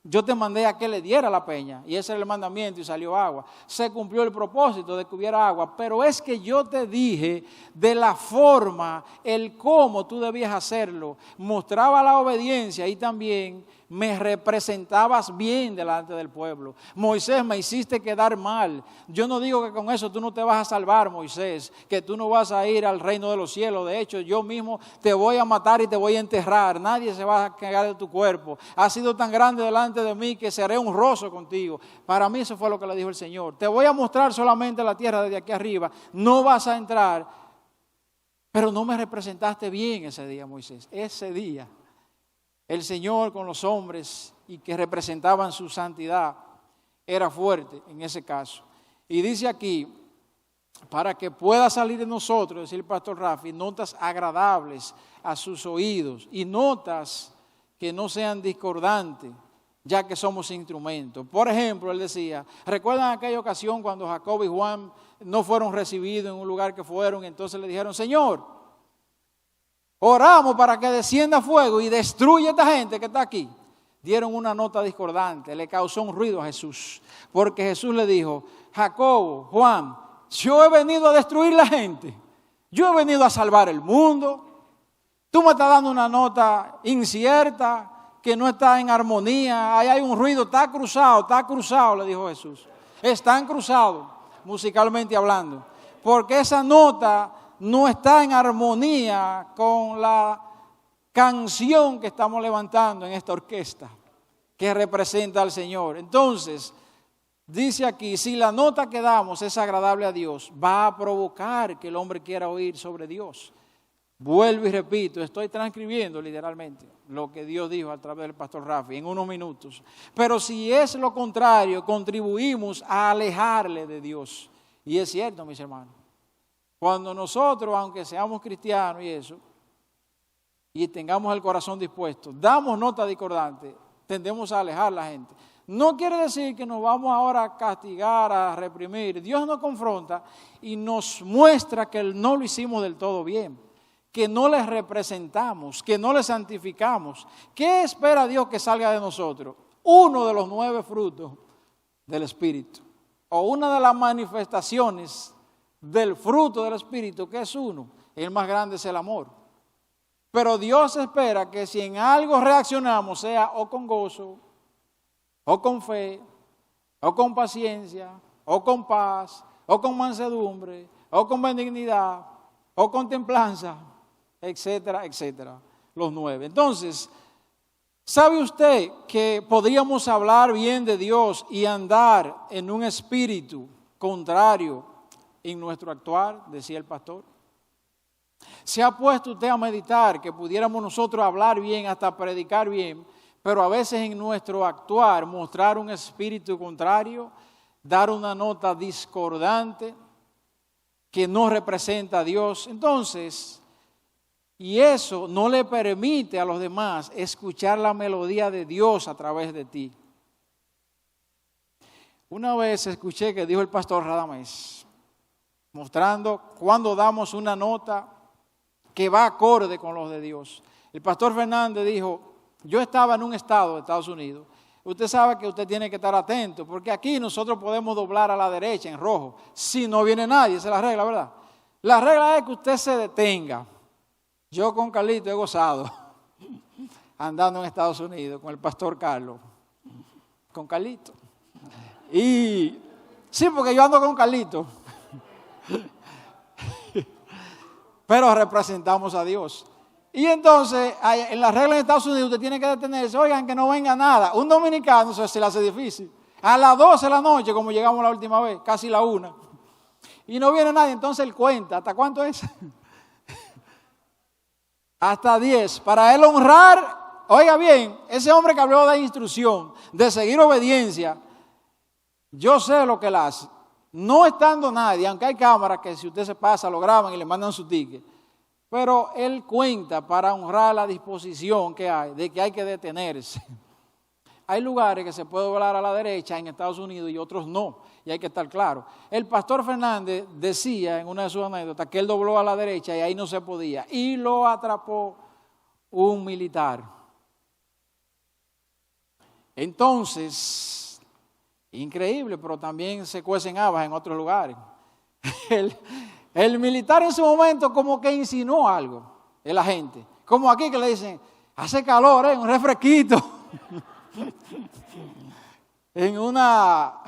yo te mandé a que le diera la peña, y ese era el mandamiento, y salió agua. Se cumplió el propósito de que hubiera agua, pero es que yo te dije de la forma, el cómo tú debías hacerlo. Mostraba la obediencia y también me representabas bien delante del pueblo. Moisés, me hiciste quedar mal. Yo no digo que con eso tú no te vas a salvar, Moisés, que tú no vas a ir al reino de los cielos. De hecho, yo mismo te voy a matar y te voy a enterrar. Nadie se va a cagar de tu cuerpo. Has sido tan grande delante de mí que seré honroso contigo. Para mí eso fue lo que le dijo el Señor. Te voy a mostrar solamente la tierra desde aquí arriba. No vas a entrar. Pero no me representaste bien ese día, Moisés. Ese día el Señor con los hombres y que representaban su santidad era fuerte en ese caso. Y dice aquí, para que pueda salir de nosotros, decía el pastor Rafi, notas agradables a sus oídos y notas que no sean discordantes, ya que somos instrumentos. Por ejemplo, él decía, ¿recuerdan aquella ocasión cuando Jacob y Juan no fueron recibidos en un lugar que fueron? Entonces le dijeron: Señor, oramos para que descienda fuego y destruya a esta gente que está aquí. Dieron una nota discordante, le causó un ruido a Jesús, porque Jesús le dijo: Jacobo, Juan, yo he venido a destruir la gente, yo he venido a salvar el mundo. Tú me estás dando una nota incierta, que no está en armonía, ahí hay un ruido, está cruzado, le dijo Jesús. Están cruzados, musicalmente hablando, porque esa nota no está en armonía con la canción que estamos levantando en esta orquesta que representa al Señor. Entonces, dice aquí, si la nota que damos es agradable a Dios, va a provocar que el hombre quiera oír sobre Dios. Vuelvo y repito, estoy transcribiendo literalmente lo que Dios dijo a través del pastor Rafi en unos minutos. Pero si es lo contrario, contribuimos a alejarle de Dios. Y es cierto, mis hermanos. Cuando nosotros, aunque seamos cristianos y eso, y tengamos el corazón dispuesto, damos nota discordante, tendemos a alejar a la gente. No quiere decir que nos vamos ahora a castigar, a reprimir. Dios nos confronta y nos muestra que no lo hicimos del todo bien, que no les representamos, que no les santificamos. ¿Qué espera Dios que salga de nosotros? Uno de los 9 frutos del Espíritu, o una de las manifestaciones del fruto del Espíritu, que es uno. El más grande es el amor. Pero Dios espera que si en algo reaccionamos, sea o con gozo, o con fe, o con paciencia, o con paz, o con mansedumbre, o con benignidad, o con templanza, etcétera, etcétera. Los 9. Entonces, ¿sabe usted que podríamos hablar bien de Dios y andar en un espíritu contrario en nuestro actuar? Decía el pastor. ¿Se ha puesto usted a meditar que pudiéramos nosotros hablar bien, hasta predicar bien, pero a veces en nuestro actuar mostrar un espíritu contrario, dar una nota discordante que no representa a Dios? Entonces, y eso no le permite a los demás escuchar la melodía de Dios a través de ti. Una vez escuché que dijo el pastor Radamés, mostrando cuando damos una nota que va acorde con los de Dios. El pastor Fernández dijo: yo estaba en un estado de Estados Unidos. Usted sabe que usted tiene que estar atento, porque aquí nosotros podemos doblar a la derecha en rojo, si no viene nadie. Esa es la regla, ¿verdad? La regla es que usted se detenga. Yo con Carlito he gozado andando en Estados Unidos con el pastor Carlos, con Carlito. Y sí, porque yo ando con Carlito. Pero representamos a Dios. Y entonces, en la regla de Estados Unidos, usted tiene que detenerse. Oigan, que no venga nada. Un dominicano se le hace difícil. A las 12 de la noche, como llegamos la última vez, casi la 1. Y no viene nadie, entonces él cuenta. ¿Hasta cuánto es? Hasta 10. Para él honrar, oiga bien, ese hombre que habló de instrucción, de seguir obediencia, yo sé lo que él hace. no estando nadie, aunque hay cámaras que si usted se pasa lo graban y le mandan su ticket, pero él cuenta para honrar la disposición que hay, de que hay que detenerse. Hay lugares que se puede volar a la derecha en Estados Unidos y otros no, y hay que estar claro. El pastor Fernández decía en una de sus anécdotas que él dobló a la derecha y ahí no se podía, y lo atrapó un militar. Entonces, increíble, pero también se cuecen habas en otros lugares. El militar en su momento como que insinuó algo en la gente, como aquí que le dicen, hace calor, un refresquito. En una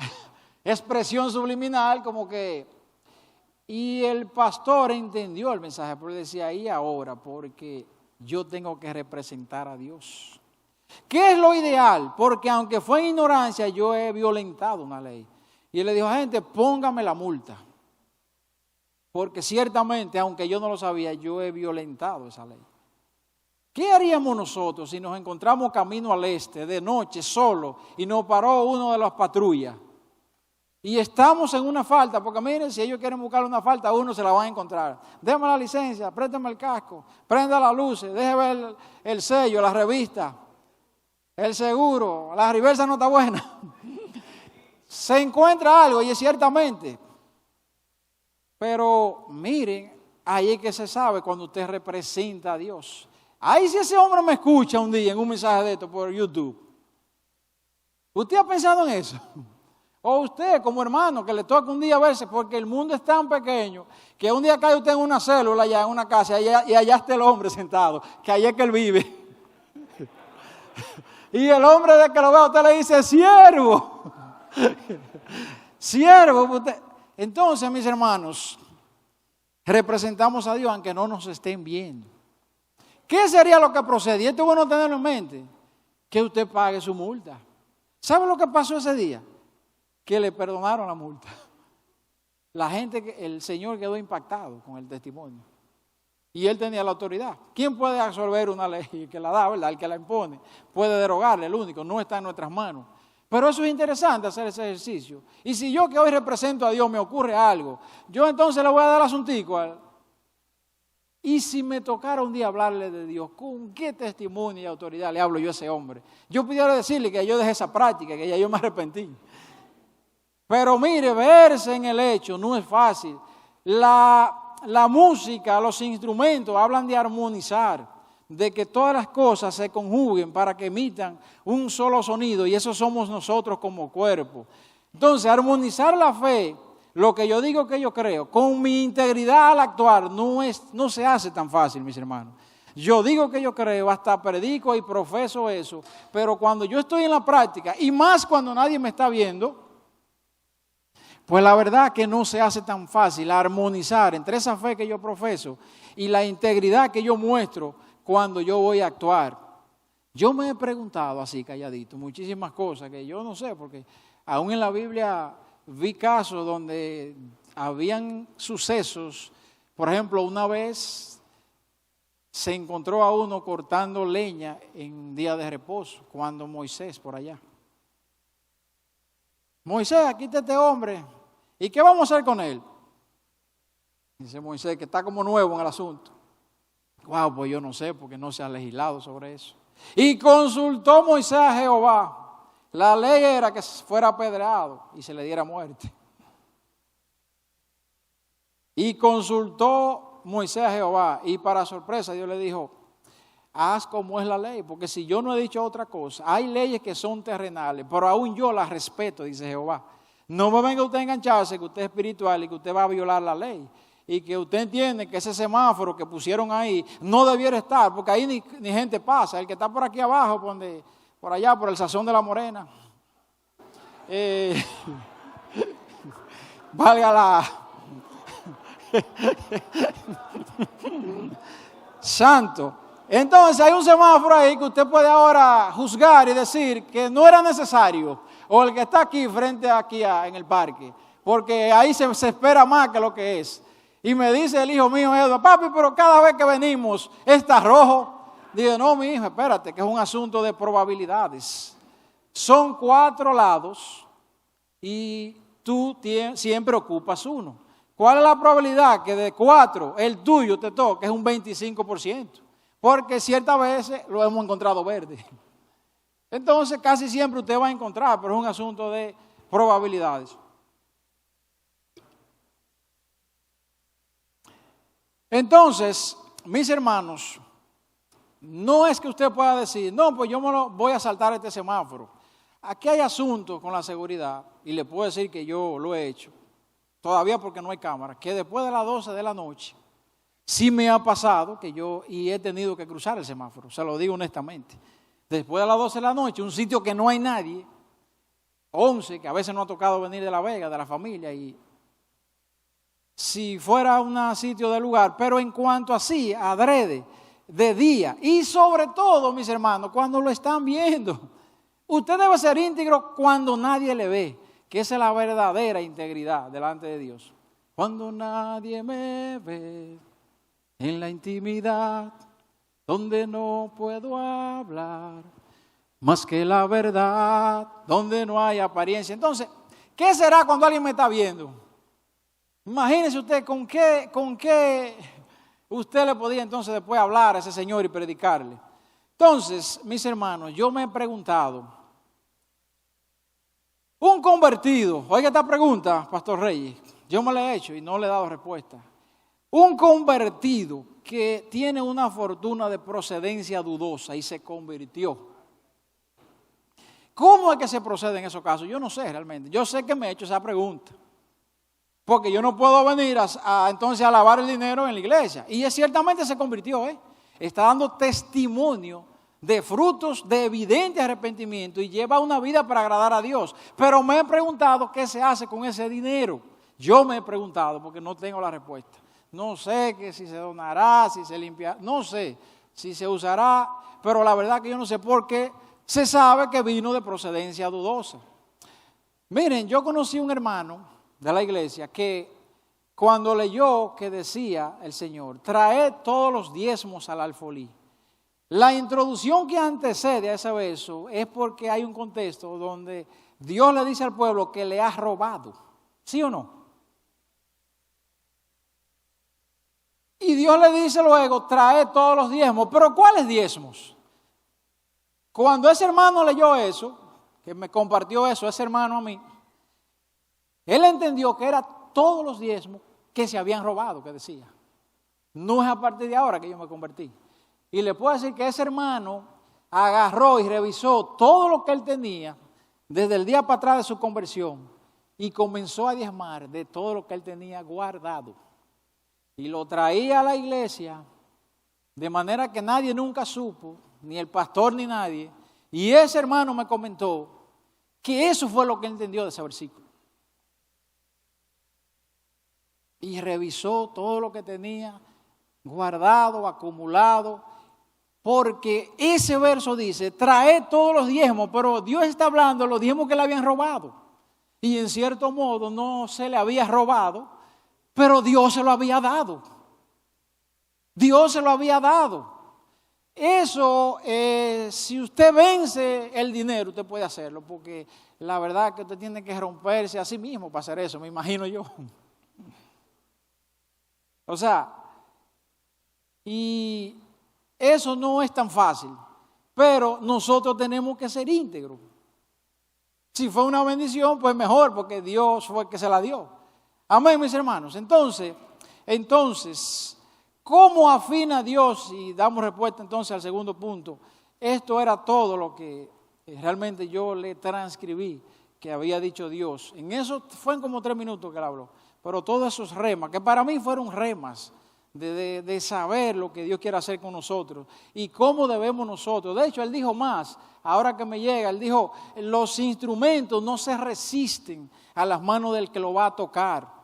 expresión subliminal como que, y el pastor entendió el mensaje, pero decía, y ahora, porque yo tengo que representar a Dios. ¿Qué es lo ideal? Porque aunque fue en ignorancia, yo he violentado una ley. Y él le dijo, gente, póngame la multa. Porque ciertamente, aunque yo no lo sabía, yo he violentado esa ley. ¿Qué haríamos nosotros si nos encontramos camino al este de noche solo y nos paró uno de las patrullas? Y estamos en una falta, porque miren, si ellos quieren buscar una falta, uno se la van a encontrar. Déjame la licencia, préstame el casco, prenda las luces, deje ver el sello, la revista, el seguro, la reversa no está buena. Se encuentra algo y es ciertamente. Pero miren, ahí es que se sabe cuando usted representa a Dios. Ahí si ese hombre me escucha un día en un mensaje de esto por YouTube, ¿usted ha pensado en eso? O usted como hermano que le toca un día verse, porque el mundo es tan pequeño que un día cae usted en una célula allá en una casa y allá está el hombre sentado, que allá es que él vive. Y el hombre de que lo ve a usted le dice, siervo. Siervo. Usted. Entonces, mis hermanos, representamos a Dios aunque no nos estén viendo. ¿Qué sería lo que procede? Y esto es bueno tenerlo en mente, que usted pague su multa. ¿Sabe lo que pasó ese día? Que le perdonaron la multa. La gente, el Señor quedó impactado con el testimonio. Y él tenía la autoridad. ¿Quién puede absorber una ley? El que la da, ¿verdad? El que la impone. Puede derogarla, el único, no está en nuestras manos. Pero eso es interesante, hacer ese ejercicio. Y si yo que hoy represento a Dios me ocurre algo, yo entonces le voy a dar asuntico a él. Y si me tocara un día hablarle de Dios, ¿con qué testimonio y autoridad le hablo yo a ese hombre? Yo pudiera decirle que yo dejé esa práctica, que ya yo me arrepentí. Pero mire, verse en el hecho no es fácil. La música, los instrumentos hablan de armonizar, de que todas las cosas se conjuguen para que emitan un solo sonido, y eso somos nosotros como cuerpo. Entonces, armonizar la fe, lo que yo digo que yo creo, con mi integridad al actuar, no se hace tan fácil, mis hermanos. Yo digo que yo creo, hasta predico y profeso eso, pero cuando yo estoy en la práctica, y más cuando nadie me está viendo, pues la verdad que no se hace tan fácil armonizar entre esa fe que yo profeso y la integridad que yo muestro cuando yo voy a actuar. Yo me he preguntado así calladito muchísimas cosas que yo no sé, porque aún en la Biblia vi casos donde habían sucesos. Por ejemplo, una vez se encontró a uno cortando leña en día de reposo, cuando Moisés por allá. Moisés, aquí está este hombre, ¿y qué vamos a hacer con él? Dice Moisés, que está como nuevo en el asunto. Wow, pues yo no sé, porque no se ha legislado sobre eso. Y consultó Moisés a Jehová. La ley era que fuera apedreado y se le diera muerte. Y consultó Moisés a Jehová, y para sorpresa Dios le dijo, haz como es la ley, porque si yo no he dicho otra cosa, hay leyes que son terrenales, pero aún yo las respeto, dice Jehová. No me venga usted a engancharse que usted es espiritual y que usted va a violar la ley, y que usted entiende que ese semáforo que pusieron ahí no debiera estar, porque ahí ni gente pasa. El que está por aquí abajo, por allá, por el Sazón de la Morena, valga la santo. Entonces hay un semáforo ahí que usted puede ahora juzgar y decir que no era necesario, o el que está aquí frente aquí en el parque, porque ahí se espera más que lo que es. Y me dice el hijo mío, Eduardo, papi, pero cada vez que venimos está rojo. Digo, no, mi hijo, espérate, que es un asunto de probabilidades. Son 4 lados y tú siempre ocupas uno. ¿Cuál es la probabilidad que de 4 el tuyo te toque? Es un 25%, porque ciertas veces lo hemos encontrado verde. Entonces casi siempre usted va a encontrar, pero es un asunto de probabilidades. Entonces, mis hermanos, no es que usted pueda decir, no, pues yo me lo voy a saltar este semáforo. Aquí hay asuntos con la seguridad, y le puedo decir que yo lo he hecho, todavía porque no hay cámara, que después de las 12 de la noche, sí me ha pasado que y he tenido que cruzar el semáforo, se lo digo honestamente. Después de las 12 de la noche, un sitio que no hay nadie, 11, que a veces no ha tocado venir de La Vega, de la familia, y si fuera un sitio de lugar, pero en cuanto así, adrede, de día, y sobre todo, mis hermanos, cuando lo están viendo, usted debe ser íntegro cuando nadie le ve, que esa es la verdadera integridad delante de Dios. Cuando nadie me ve en la intimidad, donde no puedo hablar más que la verdad, donde no hay apariencia. Entonces, ¿qué será cuando alguien me está viendo? Imagínese usted con qué usted le podía entonces después hablar a ese señor y predicarle. Entonces, mis hermanos, yo me he preguntado, un convertido, oiga esta pregunta, Pastor Reyes, yo me la he hecho y no le he dado respuesta. Un convertido que tiene una fortuna de procedencia dudosa y se convirtió. ¿Cómo es que se procede en esos casos? Yo no sé realmente. Yo sé que me he hecho esa pregunta. Porque yo no puedo venir entonces a lavar el dinero en la iglesia. Y ciertamente se convirtió, Está dando testimonio de frutos de evidente arrepentimiento y lleva una vida para agradar a Dios. Pero me he preguntado qué se hace con ese dinero. Yo me he preguntado porque no tengo la respuesta. No sé que si se donará, si se limpiará, no sé si se usará, pero la verdad que yo no sé por qué se sabe que vino de procedencia dudosa. Miren, yo conocí un hermano de la iglesia que cuando leyó que decía el Señor, traed todos los diezmos al alfolí. La introducción que antecede a ese verso es porque hay un contexto donde Dios le dice al pueblo que le ha robado, ¿sí o no? Y Dios le dice luego, trae todos los diezmos. ¿Pero cuáles diezmos? Cuando ese hermano leyó eso, que me compartió eso, ese hermano a mí, él entendió que era todos los diezmos que se habían robado, que decía. No es a partir de ahora que yo me convertí. Y le puedo decir que ese hermano agarró y revisó todo lo que él tenía desde el día para atrás de su conversión y comenzó a diezmar de todo lo que él tenía guardado. Y lo traía a la iglesia de manera que nadie nunca supo, ni el pastor ni nadie. Y ese hermano me comentó que eso fue lo que entendió de ese versículo. Y revisó todo lo que tenía guardado, acumulado, porque ese verso dice, trae todos los diezmos, pero Dios está hablando de los diezmos que le habían robado. Y en cierto modo no se le había robado, pero Dios se lo había dado. Dios se lo había dado. Eso, si usted vence el dinero, usted puede hacerlo, porque la verdad es que usted tiene que romperse a sí mismo para hacer eso, me imagino yo. O sea, y eso no es tan fácil, pero nosotros tenemos que ser íntegros. Si fue una bendición, pues mejor, porque Dios fue el que se la dio. Amén, mis hermanos. Entonces, ¿cómo afina Dios? Y damos respuesta entonces al segundo punto. Esto era todo lo que realmente yo le transcribí que había dicho Dios. En eso fue en como 3 minutos que él habló. Pero todos esos remas, que para mí fueron remas de saber lo que Dios quiere hacer con nosotros y cómo debemos nosotros. De hecho, él dijo más, ahora que me llega, él dijo, los instrumentos no se resisten a las manos del que lo va a tocar.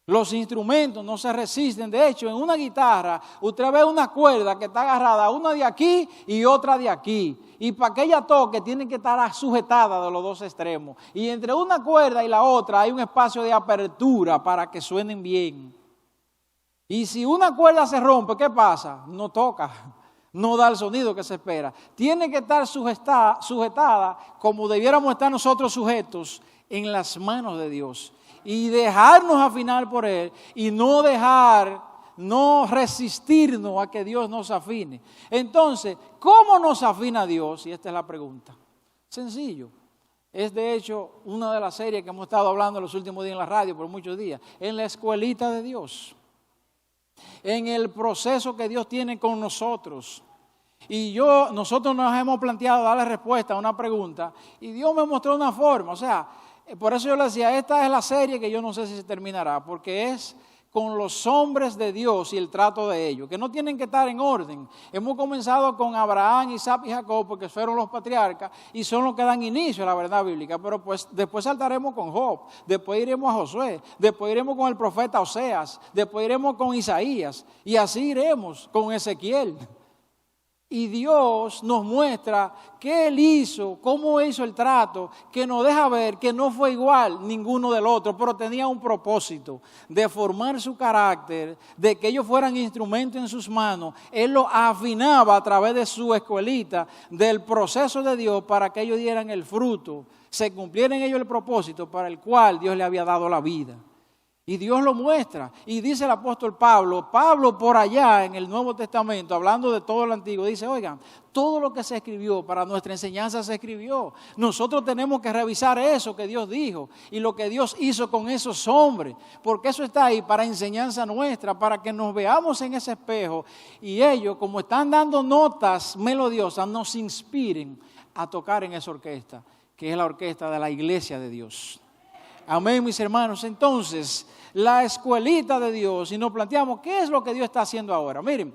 Los instrumentos no se resisten. De hecho, en una guitarra, usted ve una cuerda que está agarrada, una de aquí y otra de aquí. Y para que ella toque, tiene que estar sujetada de los dos extremos. Y entre una cuerda y la otra hay un espacio de apertura para que suenen bien. Y si una cuerda se rompe, ¿qué pasa? No toca, no da el sonido que se espera. Tiene que estar sujetada como debiéramos estar nosotros sujetos en las manos de Dios. Y dejarnos afinar por Él y no resistirnos a que Dios nos afine. Entonces, ¿cómo nos afina Dios? Y esta es la pregunta. Sencillo. Es de hecho una de las series que hemos estado hablando los últimos días en la radio por muchos días. En la escuelita de Dios. En el proceso que Dios tiene con nosotros. Y nosotros nos hemos planteado darle respuesta a una pregunta y Dios me mostró una forma. O sea, por eso yo le decía, esta es la serie que yo no sé si se terminará, porque es con los hombres de Dios y el trato de ellos, que no tienen que estar en orden. Hemos comenzado con Abraham, Isaac y Jacob, porque fueron los patriarcas y son los que dan inicio a la verdad bíblica, pero pues después saltaremos con Job, después iremos a Josué, después iremos con el profeta Oseas, después iremos con Isaías y así iremos con Ezequiel. Y Dios nos muestra qué Él hizo, cómo hizo el trato, que nos deja ver que no fue igual ninguno del otro, pero tenía un propósito de formar su carácter, de que ellos fueran instrumentos en sus manos. Él lo afinaba a través de su escuelita, del proceso de Dios para que ellos dieran el fruto, se cumpliera en ellos el propósito para el cual Dios le había dado la vida. Y Dios lo muestra. Y dice el apóstol Pablo por allá en el Nuevo Testamento, hablando de todo lo antiguo, dice, oigan, todo lo que se escribió para nuestra enseñanza se escribió. Nosotros tenemos que revisar eso que Dios dijo y lo que Dios hizo con esos hombres, porque eso está ahí para enseñanza nuestra, para que nos veamos en ese espejo y ellos, como están dando notas melodiosas, nos inspiren a tocar en esa orquesta, que es la orquesta de la iglesia de Dios. Amén, mis hermanos. Entonces, la escuelita de Dios, y nos planteamos, ¿qué es lo que Dios está haciendo ahora? Miren,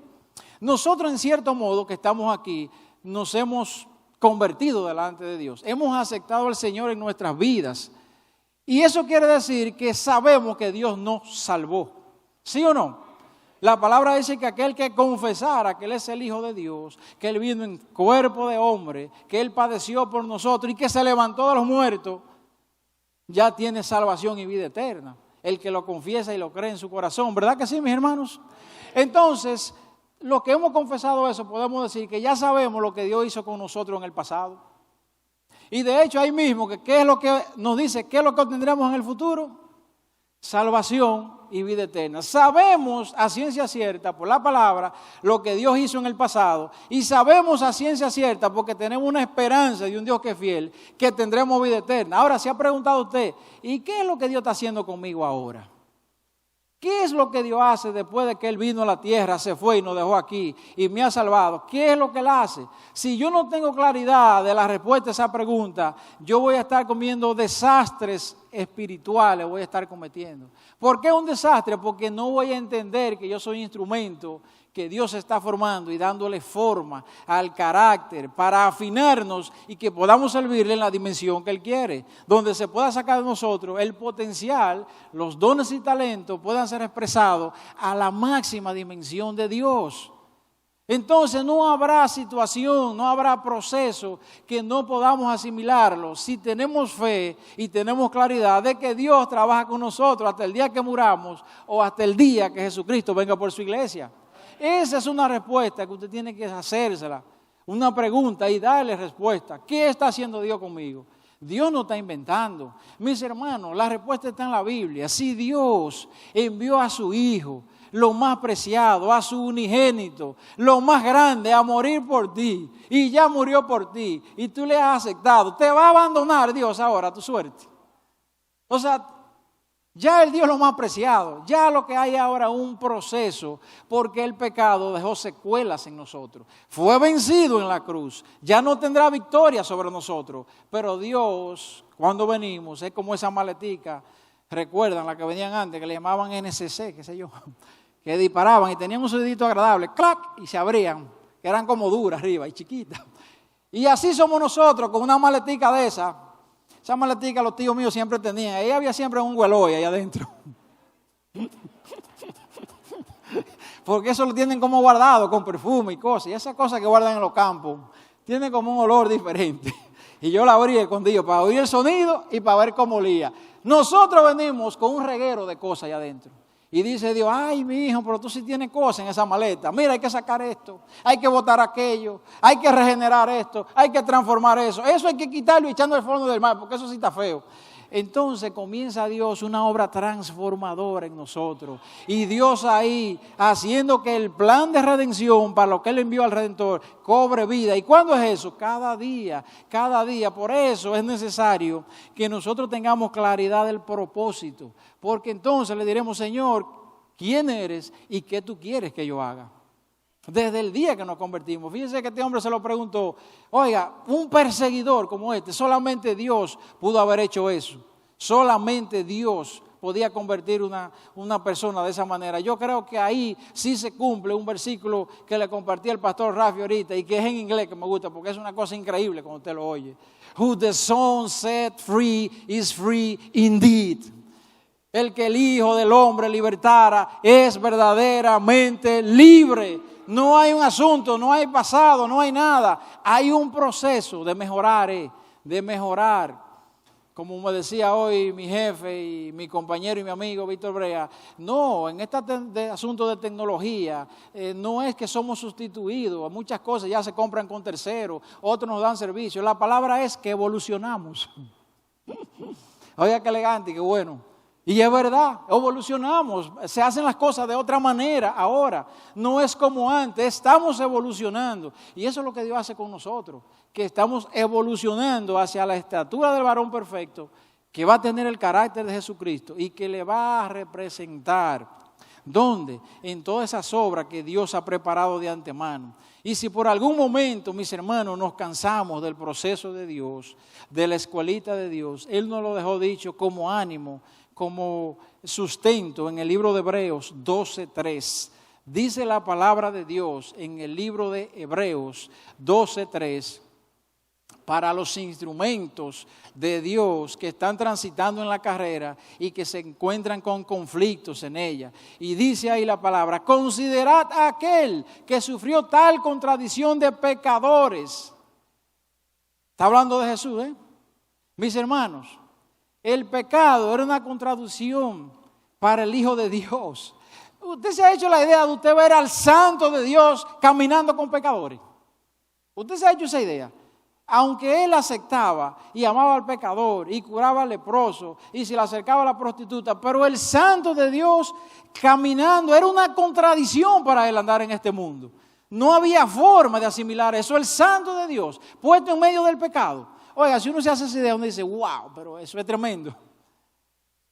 nosotros en cierto modo que estamos aquí, nos hemos convertido delante de Dios. Hemos aceptado al Señor en nuestras vidas. Y eso quiere decir que sabemos que Dios nos salvó. ¿Sí o no? La palabra dice que aquel que confesara que Él es el Hijo de Dios, que Él vino en cuerpo de hombre, que Él padeció por nosotros y que se levantó de los muertos, ya tiene salvación y vida eterna. El que lo confiesa y lo cree en su corazón. ¿Verdad que sí, mis hermanos? Entonces, los que hemos confesado eso, podemos decir que ya sabemos lo que Dios hizo con nosotros en el pasado. Y de hecho, ahí mismo, ¿qué es lo que nos dice? ¿Qué es lo que obtendremos en el futuro? Salvación y vida eterna. Sabemos a ciencia cierta, por la palabra, lo que Dios hizo en el pasado. Y sabemos a ciencia cierta, porque tenemos una esperanza de un Dios que es fiel, que tendremos vida eterna. Ahora, se ha preguntado usted, ¿y qué es lo que Dios está haciendo conmigo ahora? ¿Qué es lo que Dios hace después de que Él vino a la tierra, se fue y nos dejó aquí y me ha salvado? ¿Qué es lo que Él hace? Si yo no tengo claridad de la respuesta a esa pregunta, yo voy a estar comiendo desastres espirituales, voy a estar cometiendo. ¿Por qué un desastre? Porque no voy a entender que yo soy instrumento que Dios está formando y dándole forma al carácter para afinarnos y que podamos servirle en la dimensión que Él quiere, donde se pueda sacar de nosotros el potencial, los dones y talentos puedan ser expresados a la máxima dimensión de Dios. Entonces no habrá situación, no habrá proceso que no podamos asimilarlo si tenemos fe y tenemos claridad de que Dios trabaja con nosotros hasta el día que muramos o hasta el día que Jesucristo venga por su iglesia. Esa es una respuesta que usted tiene que hacérsela, una pregunta y darle respuesta. ¿Qué está haciendo Dios conmigo? Dios no está inventando. Mis hermanos, la respuesta está en la Biblia. Si Dios envió a su Hijo, lo más preciado, a su unigénito, lo más grande, a morir por ti, y ya murió por ti, y tú le has aceptado, ¿te va a abandonar Dios ahora a tu suerte? O sea, ya el Dios lo más preciado, ya lo que hay ahora es un proceso, porque el pecado dejó secuelas en nosotros. Fue vencido en la cruz, ya no tendrá victoria sobre nosotros, pero Dios, cuando venimos, es como esa maletica, recuerdan la que venían antes, que le llamaban NCC, qué sé yo, que disparaban y tenían un sonidito agradable, clac, y se abrían, que eran como duras arriba y chiquitas. Y así somos nosotros, con una maletica de esa maletica los tíos míos siempre tenían, ahí había siempre un hueloy ahí adentro. Porque eso lo tienen como guardado, con perfume y cosas, y esas cosas que guardan en los campos, tienen como un olor diferente. Y yo la abrí escondido para oír el sonido y para ver cómo olía. Nosotros venimos con un reguero de cosas allá adentro. Y dice Dios, ay, mi hijo, pero tú sí tienes cosas en esa maleta. Mira, hay que sacar esto, hay que botar aquello, hay que regenerar esto, hay que transformar eso. Eso hay que quitarlo y echarlo al fondo del mar, porque eso sí está feo. Entonces comienza Dios una obra transformadora en nosotros. Y Dios ahí haciendo que el plan de redención para lo que Él envió al Redentor cobre vida. ¿Y cuándo es eso? Cada día, cada día. Por eso es necesario que nosotros tengamos claridad del propósito. Porque entonces le diremos, Señor, ¿quién eres y qué tú quieres que yo haga? Desde el día que nos convertimos. Fíjense que este hombre se lo preguntó. Oiga, un perseguidor como este, solamente Dios pudo haber hecho eso. Solamente Dios podía convertir una persona de esa manera. Yo creo que ahí sí se cumple un versículo que le compartí el pastor Rafi ahorita y que es en inglés, que me gusta porque es una cosa increíble cuando usted lo oye. Who the Son set free is free indeed. El que el Hijo del Hombre libertara es verdaderamente libre. No hay un asunto, no hay pasado, no hay nada. Hay un proceso de mejorar, de mejorar. Como me decía hoy mi jefe y mi compañero y mi amigo Víctor Brea, no, en este asunto de tecnología, no es que somos sustituidos. Muchas cosas ya se compran con terceros, otros nos dan servicio. La palabra es que evolucionamos. Oiga, qué elegante y qué bueno. Y es verdad, evolucionamos, se hacen las cosas de otra manera ahora, no es como antes, estamos evolucionando. Y eso es lo que Dios hace con nosotros, que estamos evolucionando hacia la estatura del varón perfecto, que va a tener el carácter de Jesucristo y que le va a representar. ¿Dónde? En todas esas obras que Dios ha preparado de antemano. Y si por algún momento, mis hermanos, nos cansamos del proceso de Dios, de la escuelita de Dios, Él nos lo dejó dicho como ánimo, como sustento en el libro de Hebreos 12:3. Dice la palabra de Dios en el libro de Hebreos 12:3, para los instrumentos de Dios que están transitando en la carrera y que se encuentran con conflictos en ella. Y dice ahí la palabra, considerad a aquel que sufrió tal contradicción de pecadores. Está hablando de Jesús, mis hermanos. El pecado era una contradicción para el Hijo de Dios. ¿Usted se ha hecho la idea de usted ver al Santo de Dios caminando con pecadores? ¿Usted se ha hecho esa idea? Aunque Él aceptaba y amaba al pecador y curaba al leproso y se le acercaba a la prostituta, pero el Santo de Dios caminando era una contradicción para Él andar en este mundo. No había forma de asimilar eso. El Santo de Dios puesto en medio del pecado. Oiga, si uno se hace esa idea, uno dice, wow, pero eso es tremendo.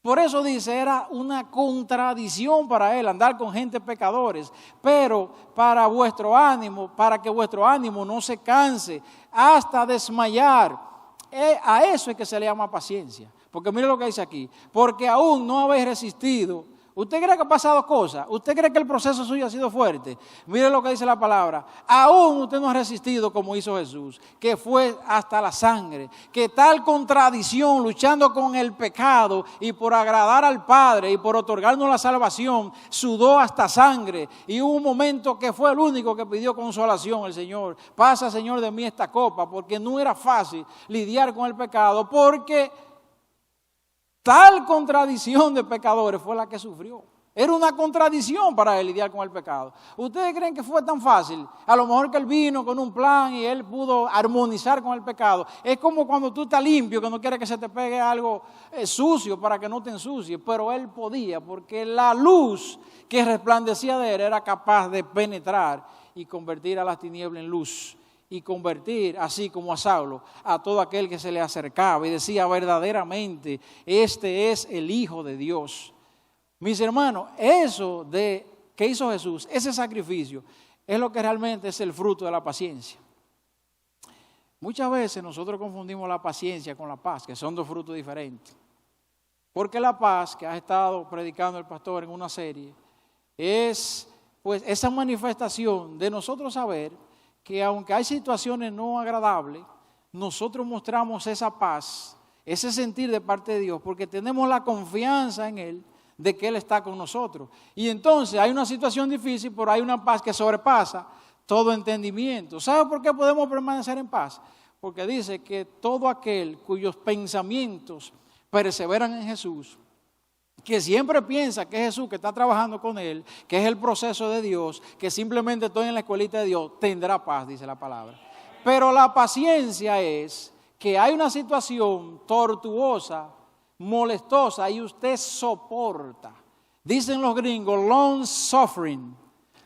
Por eso dice, era una contradicción para Él andar con gente pecadores, pero para vuestro ánimo, para que vuestro ánimo no se canse hasta desmayar. A eso es que se le llama paciencia. Porque mire lo que dice aquí, porque aún no habéis resistido. ¿Usted cree que ha pasado cosas? ¿Usted cree que el proceso suyo ha sido fuerte? Mire lo que dice la palabra. Aún usted no ha resistido como hizo Jesús, que fue hasta la sangre. Que tal contradicción, luchando con el pecado y por agradar al Padre y por otorgarnos la salvación, sudó hasta sangre. Y hubo un momento que fue el único que pidió consolación el Señor. Pasa, Señor, de mí esta copa, porque no era fácil lidiar con el pecado, porque tal contradicción de pecadores fue la que sufrió. Era una contradicción para Él lidiar con el pecado. ¿Ustedes creen que fue tan fácil? A lo mejor que Él vino con un plan y Él pudo armonizar con el pecado. Es como cuando tú estás limpio, que no quieres que se te pegue algo sucio para que no te ensucie. Pero Él podía, porque la luz que resplandecía de Él era capaz de penetrar y convertir a las tinieblas en luz. Y convertir, así como a Saulo, a todo aquel que se le acercaba y decía verdaderamente, este es el Hijo de Dios. Mis hermanos, eso que hizo Jesús, ese sacrificio, es lo que realmente es el fruto de la paciencia. Muchas veces nosotros confundimos la paciencia con la paz, que son dos frutos diferentes. Porque la paz, que ha estado predicando el pastor en una serie, es pues esa manifestación de nosotros saber que aunque hay situaciones no agradables, nosotros mostramos esa paz, ese sentir de parte de Dios, porque tenemos la confianza en Él, de que Él está con nosotros. Y entonces hay una situación difícil, pero hay una paz que sobrepasa todo entendimiento. ¿Sabe por qué podemos permanecer en paz? Porque dice que todo aquel cuyos pensamientos perseveran en Jesús que siempre piensa que es Jesús que está trabajando con él, que es el proceso de Dios, que simplemente estoy en la escuelita de Dios, tendrá paz, dice la palabra. Pero la paciencia es que hay una situación tortuosa, molestosa, y usted soporta. Dicen los gringos, long suffering,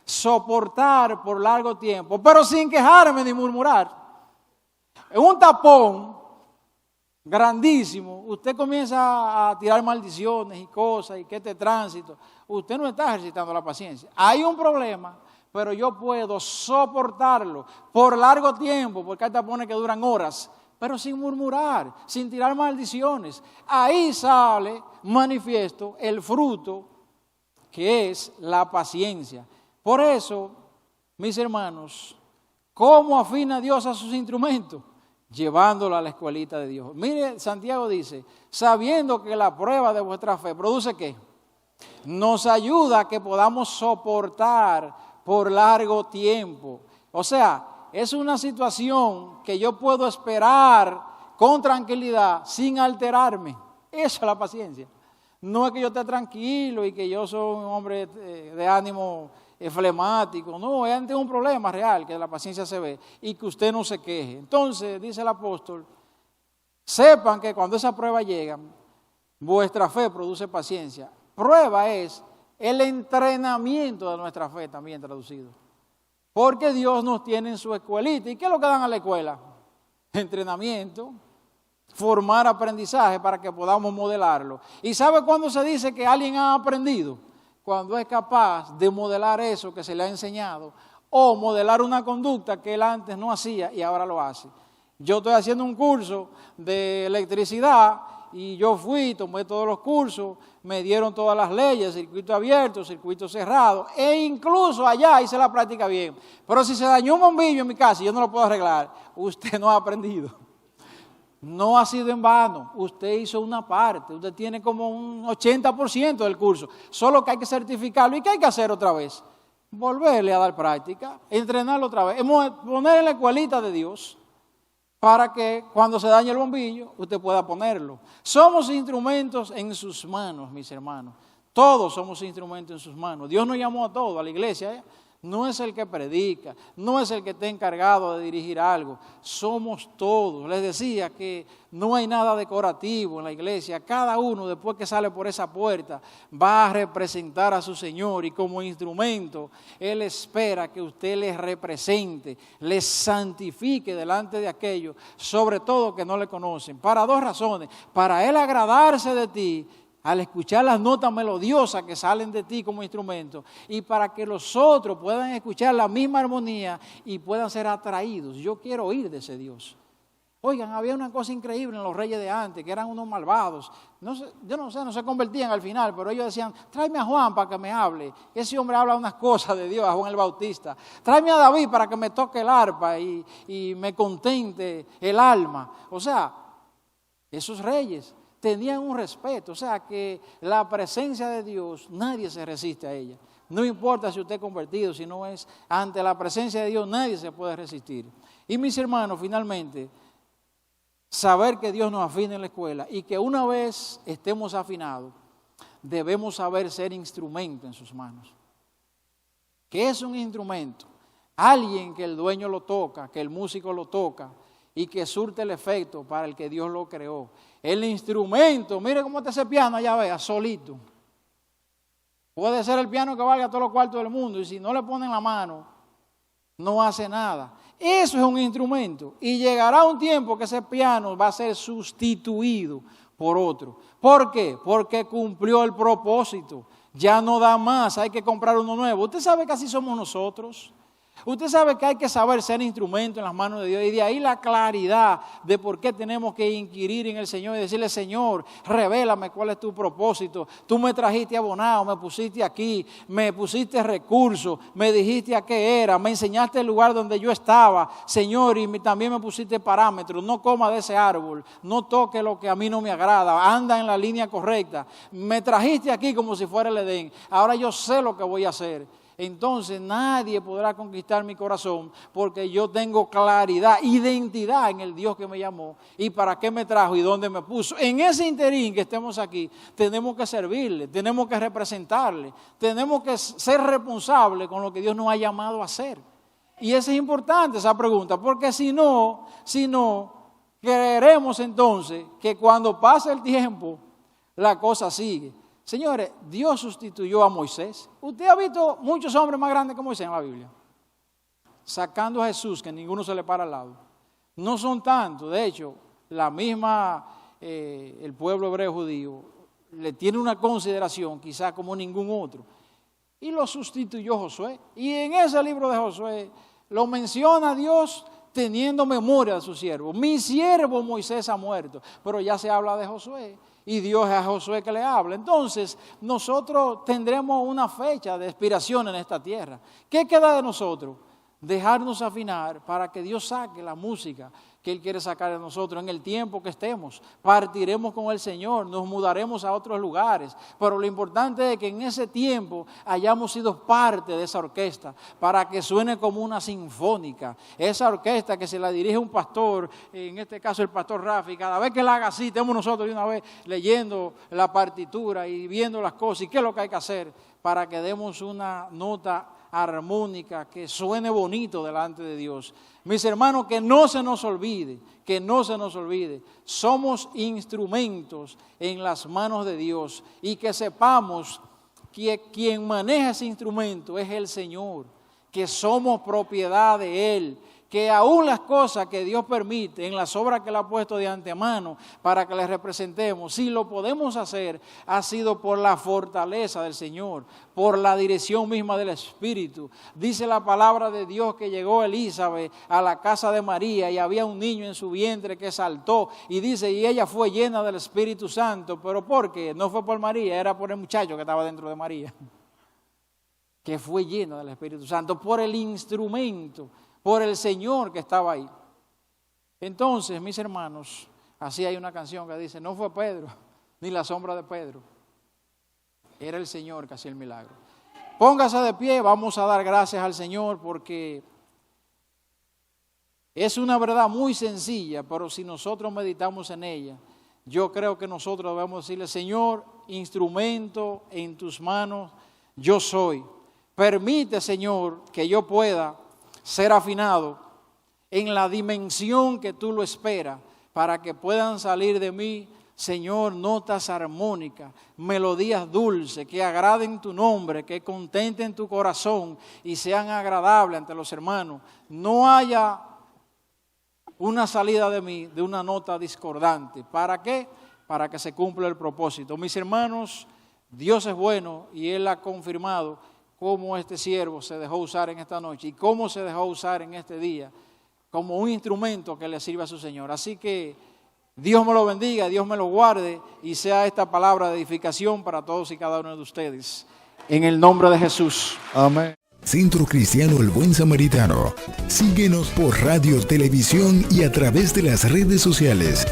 soportar por largo tiempo, pero sin quejarme ni murmurar. En un tapón grandísimo, usted comienza a tirar maldiciones y cosas, y que este tránsito, usted no está ejercitando la paciencia. Hay un problema, pero yo puedo soportarlo por largo tiempo, porque hay tapones que duran horas, pero sin murmurar, sin tirar maldiciones. Ahí sale manifiesto el fruto que es la paciencia. Por eso, mis hermanos, ¿cómo afina Dios a sus instrumentos? Llevándolo a la escuelita de Dios. Mire, Santiago dice, sabiendo que la prueba de vuestra fe produce ¿qué? Nos ayuda a que podamos soportar por largo tiempo. O sea, es una situación que yo puedo esperar con tranquilidad sin alterarme. Esa es la paciencia. No es que yo esté tranquilo y que yo soy un hombre de ánimo flemático. No, es ante un problema real que la paciencia se ve y que usted no se queje. Entonces, dice el apóstol, sepan que cuando esa prueba llega, vuestra fe produce paciencia. Prueba es el entrenamiento de nuestra fe, también traducido. Porque Dios nos tiene en su escuelita. ¿Y qué es lo que dan a la escuela? Entrenamiento, formar aprendizaje para que podamos modelarlo. ¿Y sabe cuándo se dice que alguien ha aprendido? Cuando es capaz de modelar eso que se le ha enseñado o modelar una conducta que él antes no hacía y ahora lo hace. Yo estoy haciendo un curso de electricidad y yo fui, tomé todos los cursos, me dieron todas las leyes, circuito abierto, circuito cerrado, e incluso allá hice la práctica bien. Pero si se dañó un bombillo en mi casa y yo no lo puedo arreglar, usted no ha aprendido. No ha sido en vano, usted hizo una parte, usted tiene como un 80% del curso, solo que hay que certificarlo. ¿Y qué hay que hacer otra vez? Volverle a dar práctica, entrenarlo otra vez, poner en la escuelita de Dios para que cuando se dañe el bombillo usted pueda ponerlo. Somos instrumentos en sus manos, mis hermanos, todos somos instrumentos en sus manos. Dios nos llamó a todos, a la iglesia, No es el que predica, no es el que está encargado de dirigir algo, somos todos. Les decía que no hay nada decorativo en la iglesia, cada uno después que sale por esa puerta va a representar a su Señor y como instrumento Él espera que usted les represente, les santifique delante de aquellos, sobre todo que no le conocen, para dos razones: para Él agradarse de ti al escuchar las notas melodiosas que salen de ti como instrumento, y para que los otros puedan escuchar la misma armonía y puedan ser atraídos. Yo quiero oír de ese Dios. Oigan, había una cosa increíble en los reyes de antes, que eran unos malvados. Yo no se convertían al final, pero ellos decían, tráeme a Juan para que me hable. Ese hombre habla unas cosas de Dios, a Juan el Bautista. Tráeme a David para que me toque el arpa y me contente el alma. O sea, esos reyes tenían un respeto, o sea que la presencia de Dios, nadie se resiste a ella. No importa si usted es convertido, si no es, ante la presencia de Dios nadie se puede resistir. Y mis hermanos, finalmente, saber que Dios nos afina en la escuela y que una vez estemos afinados, debemos saber ser instrumento en sus manos. ¿Qué es un instrumento? Alguien que el dueño lo toca, que el músico lo toca y que surte el efecto para el que Dios lo creó. El instrumento, mire cómo está ese piano allá, vea, solito. Puede ser el piano que valga todos los cuartos del mundo y si no le ponen la mano, no hace nada. Eso es un instrumento y llegará un tiempo que ese piano va a ser sustituido por otro. ¿Por qué? Porque cumplió el propósito. Ya no da más, hay que comprar uno nuevo. Usted sabe que así somos nosotros. Usted sabe que hay que saber ser instrumento en las manos de Dios y de ahí la claridad de por qué tenemos que inquirir en el Señor y decirle, Señor, revélame cuál es tu propósito. Tú me trajiste abonado, me pusiste aquí, me pusiste recursos, me dijiste a qué era, me enseñaste el lugar donde yo estaba, Señor, y también me pusiste parámetros. No coma de ese árbol, no toque lo que a mí no me agrada, anda en la línea correcta. Me trajiste aquí como si fuera el Edén. Ahora yo sé lo que voy a hacer. entonces nadie podrá conquistar mi corazón, porque yo tengo claridad, identidad en el Dios que me llamó y para qué me trajo y dónde me puso. En ese interín que estemos aquí, tenemos que servirle, tenemos que representarle, tenemos que ser responsables con lo que Dios nos ha llamado a hacer. Y eso es importante, esa pregunta, porque si no, creeremos entonces que cuando pase el tiempo, la cosa sigue. Señores, Dios sustituyó a Moisés. Usted ha visto muchos hombres más grandes que Moisés en la Biblia, sacando a Jesús, que ninguno se le para al lado. No son tantos, de hecho, la misma, el pueblo hebreo judío, le tiene una consideración quizás como ningún otro. Y lo sustituyó Josué. Y en ese libro de Josué lo menciona Dios teniendo memoria de su siervo. Mi siervo Moisés ha muerto, pero ya se habla de Josué. Y Dios es a Josué que le habla. Entonces, nosotros tendremos una fecha de expiración en esta tierra. ¿Qué queda de nosotros? Dejarnos afinar para que Dios saque la música que Él quiere sacar de nosotros en el tiempo que estemos. Partiremos con el Señor, nos mudaremos a otros lugares. Pero lo importante es que en ese tiempo hayamos sido parte de esa orquesta para que suene como una sinfónica. Esa orquesta que se la dirige un pastor, en este caso el pastor Rafi, cada vez que la haga así, estemos nosotros de una vez leyendo la partitura y viendo las cosas y qué es lo que hay que hacer para que demos una nota armónica que suene bonito delante de Dios. Mis hermanos, que no se nos olvide, somos instrumentos en las manos de Dios y que sepamos que quien maneja ese instrumento es el Señor, que somos propiedad de Él, que aún las cosas que Dios permite en las obras que Él ha puesto de antemano para que les representemos, si lo podemos hacer, ha sido por la fortaleza del Señor, por la dirección misma del Espíritu. Dice la palabra de Dios que llegó Elizabeth a la casa de María y había un niño en su vientre que saltó y dice, y ella fue llena del Espíritu Santo. ¿Pero por qué? No fue por María, era por el muchacho que estaba dentro de María, que fue llena del Espíritu Santo, por el instrumento, por el Señor que estaba ahí. Entonces, mis hermanos, así hay una canción que dice, no fue Pedro, ni la sombra de Pedro, era el Señor que hacía el milagro. Póngase de pie, vamos a dar gracias al Señor porque es una verdad muy sencilla, pero si nosotros meditamos en ella, yo creo que nosotros debemos decirle, Señor, instrumento en tus manos yo soy. Permite, Señor, que yo pueda ser afinado en la dimensión que tú lo esperas, para que puedan salir de mí, Señor, notas armónicas, melodías dulces, que agraden tu nombre, que contenten tu corazón y sean agradables ante los hermanos. No haya una salida de mí de una nota discordante. ¿Para qué? Para que se cumpla el propósito. Mis hermanos, Dios es bueno y Él ha confirmado cómo este siervo se dejó usar en esta noche y cómo se dejó usar en este día como un instrumento que le sirve a su Señor. Así que Dios me lo bendiga, Dios me lo guarde y sea esta palabra de edificación para todos y cada uno de ustedes. En el nombre de Jesús. Amén. Centro Cristiano El Buen Samaritano. Síguenos por radio, televisión y a través de las redes sociales.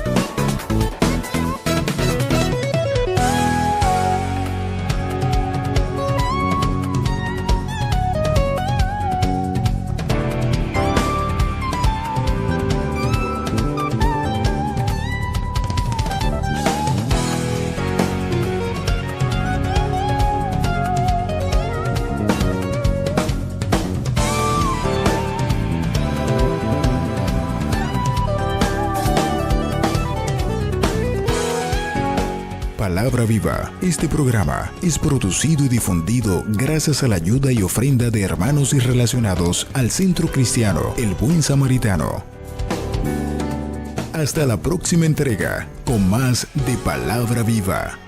Palabra Viva. Este programa es producido y difundido gracias a la ayuda y ofrenda de hermanos y relacionados al Centro Cristiano El Buen Samaritano. Hasta la próxima entrega con más de Palabra Viva.